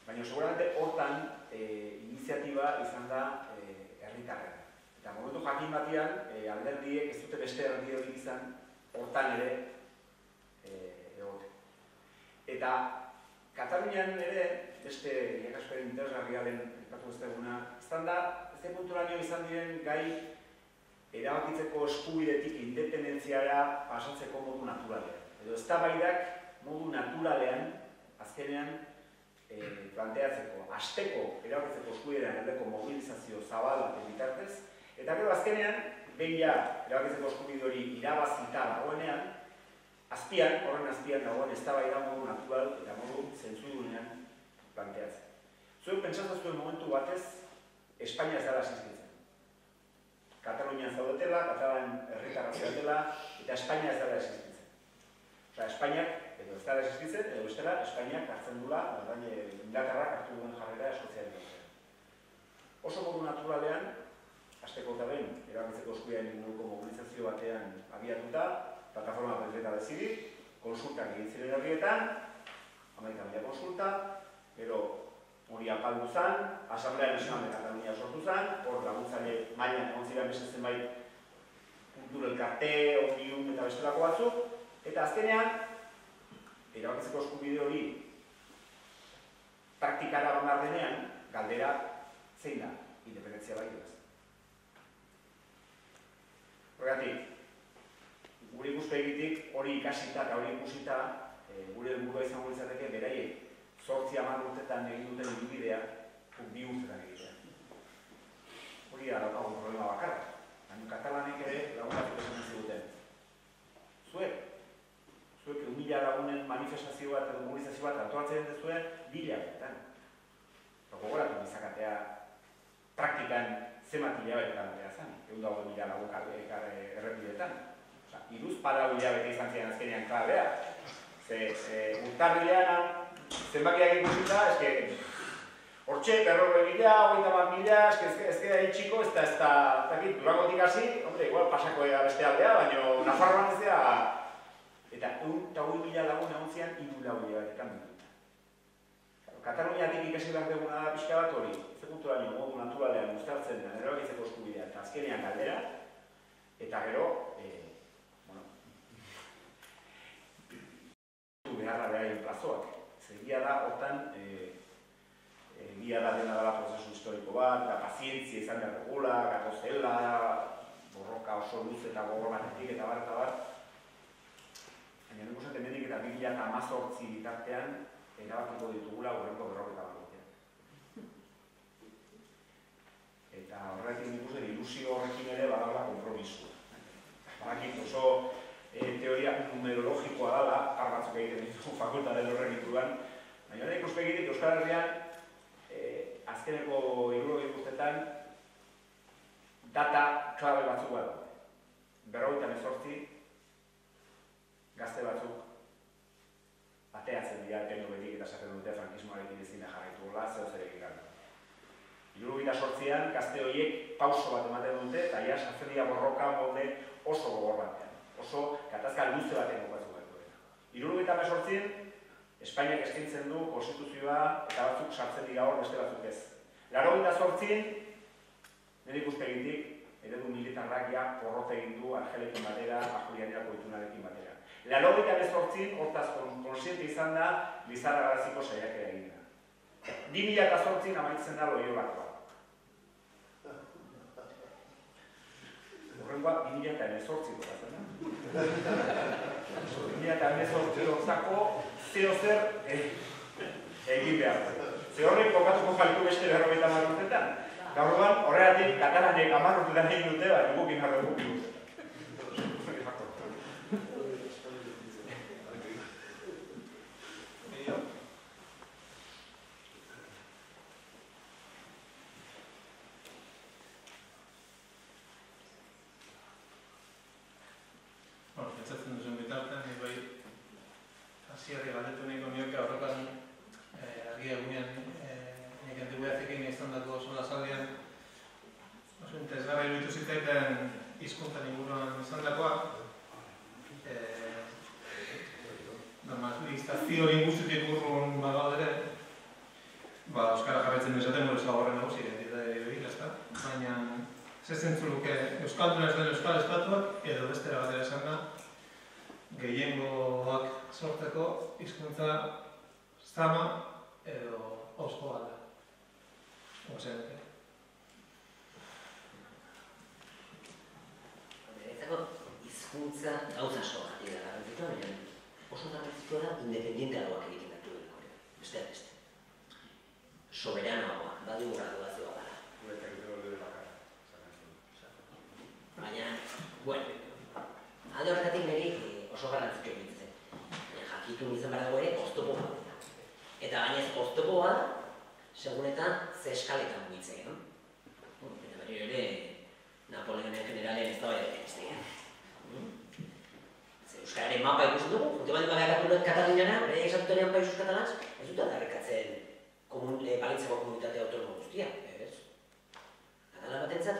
baina seguramente hortan iniziatiba izan da herritarren. Eta momentu jakin batean, alderdiek ez dute beste erdi hori izan hortan ere egote. Eta Katalunian ere, beste irakaspen interesgarria den ipatu ez deguna, izan da, ez punturaino izan diren gai erabakitzeko eskubidetik independentziara pasatzeko modu naturalean. Edo eztabaidak modu naturalean, azkenean, planteatzeko, hasteko erabakitzeko eskubidearen aldeko mobilizazio zabal bitartez, eta gero azkenean, behin ja erabakitzeko eskubide hori irabazita dagoenean, horren azpian dagoen eztabaida modu natural eta modu zentzudunean planteatzen. Zuek pentsatzen zuen momentu batez, Espainia ez dela existitzen. Katalunian zaudetela, Katalan herritarra zaudetela, eta Espainia ez dela existitzen. Osea, Espainiak edo ez dara existitzen, edo bestela, Espainiak hartzen dula, Inglaterrak hartu duen jarrera sozializazioa. Oso modu naturalean, hasteko eta behin, erabakitzeko eskubidearen inguruko mobilizazio batean abiatuta, plataforma Petreta Bezidi, konsultak egin ziren herrietan, Amerikan bila konsulta, gero hori apaldu zen, Asamblea Nacional de Cataluña sortu zen, hor laguntzaile mailan egon ziren beste zenbait kultur elkarte, Omnium eta bestelako batzuk, eta azkenean, erabakitzeko eskubide hori praktikara bandar denean, galdera zein da, independentzia baitu ez. Horregatik, gure ikuspegitik hori ikasita eta hori ikusita, gure helburua izango litzateke beraiek 8-10 urtetan egin duten ibilbidea, 2 urtetan egitea. Hori da daukagun problema bakarra. Baina Katalanek ere lagunatu esan ziguten. Zuek 1000 lagunen manifestazio bat edo mobilizazio bat antolatzen duzuen 1000-etan. Gogoratu bizakatea praktikan zemat hilabetetan beha zen, 120.000 lagun errepidetan. Iruz para hilabete izan ziren azkenean klabea. Urtarrilean zenbakiak ikusita, hortxe, 40.000, 30.000, ez da itxiko, ez da, Duragotik hasi, igual pasako ega beste aldea, baina Nafarroan ez da, eta 120.000 lagun egon zian 3 hilabetetan dituta. Kataluniatik ikasi behar duguna da pixka bat hori, ez kulturaino modu naturalean uztartzen den erabakitzeko eskubidea eta azkenean galdera, eta gero, beharra behaien plazoak. Egia da, hortan, egia da dena dela prozesu historiko bat, eta pazientzia izan behar dugula, gatozela, borroka oso luz eta gogor batetik eta bar. Baina nik uste hemendik eta 2018 bitartean erabakiko ditugula hurrengo 50 bat urtean. Eta horrekin nik uste ilusio horrekin ere badagoela konpromisu. Badakit oso teoria numerologikoa dela, batzuk egiten ditugu fakultate horren inguruan, baina hori ikuspegitik Euskal Herrian azkeneko 60 urteetan data klabe batzuk daude. 58 gazte batzuk ateatzen dira PNV-tik eta esaten dute frankismoarekin ezin da jarraituela, zer egin gara. 78an gazte horiek pauso bat ematen dute eta ja sartzen dira borroka molde oso gogor batean. Oso gatazka luze batean bukatu behar duena. 78an Espainiak eskaintzen du konstituzioa eta batzuk sartzen dira hor, beste batzuk ez. 88an nire ikuspegitik eredu militarrak ja porrota egin du Argelekin batera, Ajulianiako itunarekin batera. 88an hortaz konsiente izan da Lizarra Garaziko saiakera egin da. 2008an amaitzen da Loiolakoa. Horrengoa 2018 botatzen da. 2018 hortako zer egin behar da. Ze horrek kokatuko jalitu beste 50 urteetan. Gaurkoan horregatik katalanek 10 urteetan egin dute, baina guk egin dugu 2 urteetan. Pentsatzen duzuen bitartean, hasierri galdetu nahiko nioke horretan argi egunean nik antiguazekin izan datu oso lazaldian oso interesgarra iruditu zitzaiten hizkuntzan inguruan izan dakoa normalizazio linguistikotik urrun badago ere euskara jarraitzen izaten gure zaborren nagusi baina zer zentzu luke euskalduna ez den euskal estatuak edo bestera batera esan da gehiengoak sortzeko hizkuntza zama edo oskoa da. Ozenetik. Niretzako hizkuntza gauza asko dira garrantzitsua, baina oso garrantzitsua da independienteagoak egiten datu dut. Besteak beste. Soberanoagoa, badu graduazioa gara. Baina, alde horretatik niri oso garrantzitsua egiten zen. Jakitun izan behar dago ere, oztopo bat. Eta baina ez oztopo bat, segunetan ze eskaletan mugitzen. Eta baina ere, Napoleonen generalen ez da baina ez dira. Euskararen mapa ikusten dugu, punte bat bakatu Kataluniana, bere esatutenean Països Catalans, ez dut aldarrikatzen Balenciako komunitate autonomo guztia. Katalan batentzat,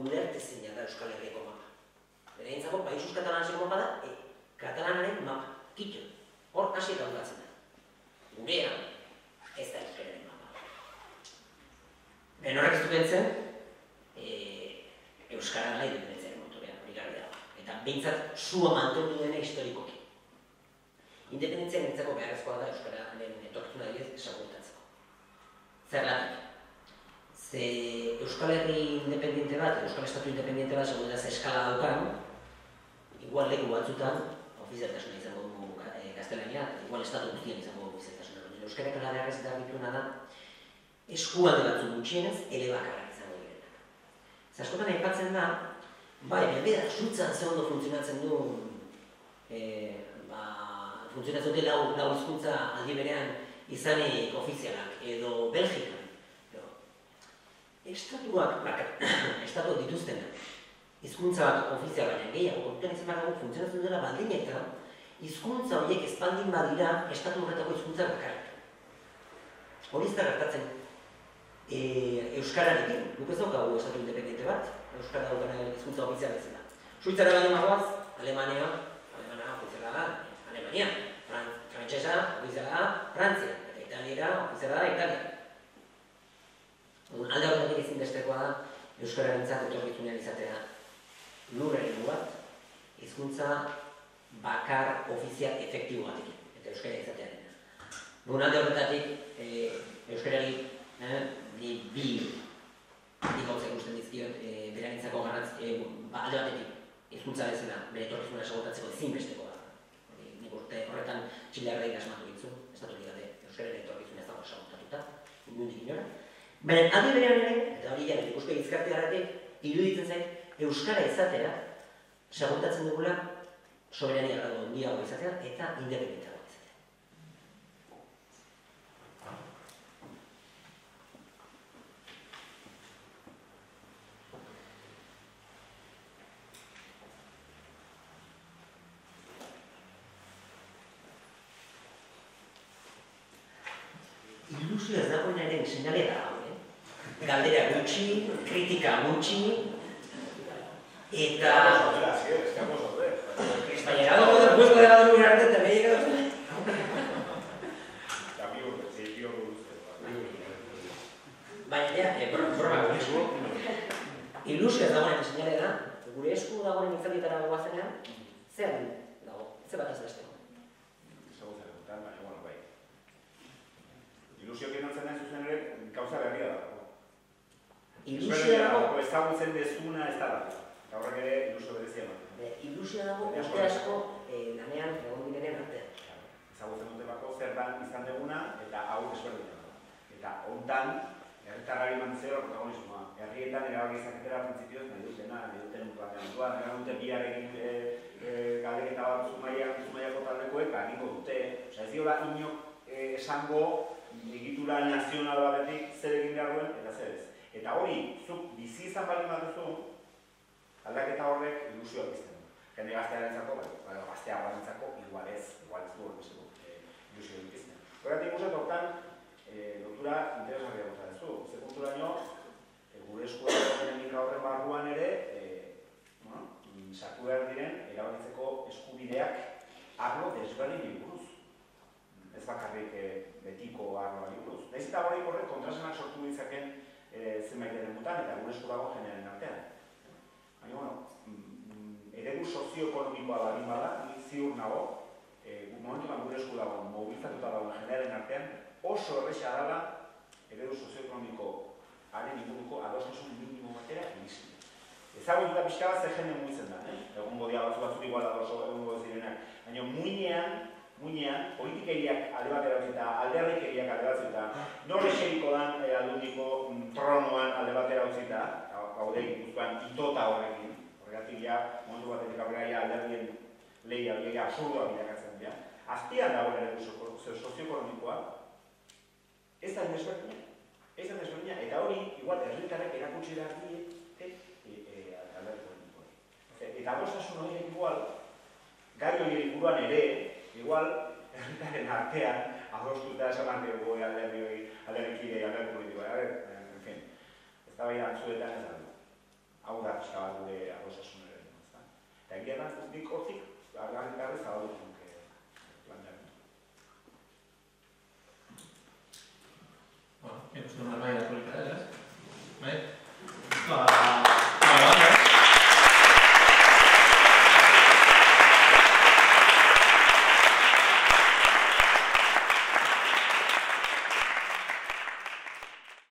ulertezina da Euskal Herriako mapa. Bere eintzako Països Catalanseko mapa da, Katalanaren mapa, Quito. Hor hasi eta ondatzen da. Gurea ez da Euskararen mapa. Horrek ez dut entzen, Euskara nahi dut entzen motorea, hori garbi dago. Eta behintzat sua mantendu dena historikoki. Independentzia nintzako beharrezkoa da Euskararen etorkizuna dira segurtatzeko. Zergatik. Ze Euskal Herri independiente bat, Euskal Estatu independiente bat, segun da ze eskala daukan, igual leku batzutan, ofizialtasuna izango dugu gaztelania, igual Estatu guztian izango dugu ofizialtasuna. Euskarak alarearrez da bituna da, eskualde batzuk gutxienez, elebakarrak izango direnak. Ze askotan aipatzen da, bai, berbeda, sutzan ze ondo funtzionatzen du, funtzionatzen dute lau hizkuntza aldi berean izanik ofizialak, edo Belgikan. Estatuak dituztenak, hizkuntza bat ofizial baina gehiago, kontutan izan behar dugu funtzionatzen dela baldin eta hizkuntza horiek espaldin badira estatu horretako hizkuntza bakarrik. Hori ez da gertatzen Euskararekin, guk ez daukagu estatu independiente bat, Euskara daukan hizkuntza ofizial bezala. Suitzara baldin magoaz, Alemania ofiziala da, Alemania, frantsesa ofiziala da, Frantzia, eta Italiera ofiziala da, Italia. Alde horretatik ezinbestekoa da Euskararentzat etorkizunean izatea lurraren bat, hizkuntza bakar ofizial efektibo batekin, eta Euskara izatea dena. Alde horretatik Euskarari bi nik hautzak usten dizkiot berarentzako alde batetik hizkuntza bezala bere etorkizuna ezagutzeko ezinbestekoa da. Nik urte horretan Txilearrek asmatu ditzu, estatu ligate, euskararen etorkizuna ez dago ezagutatuta, inondik inora. Baina aldi berean ere, eta hori jaren ikuspegi ezkertiarratik iruditzen zait euskara izatera segurtatzen dugula soberania gradu handiagoa izatea eta independentziagoa izatea. Ilusio ez dagoenaren seinale da hau, galdera gutxi, kritika gutxi, eta... Baina dago da puesto de lado muy arte también llega. Baina broma ilusio ez dagoen seinale da, gure esku dagoen itzaldietara goazenean, zer dago, ze bat ez besteko. Ilusio kentzen den zuzen ere, gauza berria dago. Ilusio dago... Ezagutzen dezuna ez da dago. Eta horrek ere ilusio berezia bat. Ilusio dago urte asko lanean egon direnen artean. Ezagutzen dute bako zer da izan deguna eta hau desberdin dago. Eta hontan, herritarrari mantzero protagonismoa. Herrietan erabaki izaketera printzipioz nahi dutena, nahi duten planteamentua, nahi dute biarekin galdeketa bat zumaiako taldekoek, gainiko dute. Ez diola inok esango egitura nazional batetik zer egin behar duen eta zer ez. Eta hori, zuk bizi izan bali matuzu, aldaketa horrek ilusioa pizten du. Jende gaztearentzako, gazteagoarentzako igual ez du ilusioa pizten. Horregatik uste hortan, lotura interesgarria gota duzu. Ze punturaino, gure eskuaren horren barruan ere, sartu behar diren, erabakitzeko eskubideak arlo desberdin buruz. Ez bakarrik betiko arloari buruz. Nahiz eta horrek kontrasenak sortu ditzaken zenbaiteren mutan eta gure esku dago jendearen artean. Baina, eredu sozioekonomikoa baldin bada, ziur nago, momentuan gure esku dago mobilizatuta dagoen jendearen artean, oso erresa dela eredu sozioekonomiko haren inguruko adostasun minimo batera iristen. Ezagutu da pixka bat zer jende mugitzen da, egungo dia batzuk igual adoso egungo zirenak. Baina muinean, politikeriak alde batera utzita, alderrikeriak alde bat utzita, nore xeriko dan aldundiko tronoan alde batera utzita, gaude Gipuzkoan itota horrekin, horregatik ja, momentu batetik aurrera alderdien lehia horiek absurdua bilakatzen dira. Azpian dagoen eredu sozioekonomikoa, ez da desberdina, eta hori, igual, herritarrek erakutsi behar die, alderdi politikoa. Eta adostasun horiek igual, gai horiek inguruan ere, igual, herritaren artean, adostuta esan dugu alderdi politikoa. En fin, ez da behar antzuetan ez da du. Hau da, pixka bat gure adostasun ere. Eta egia da, nik hortik, garri zabaldutzen.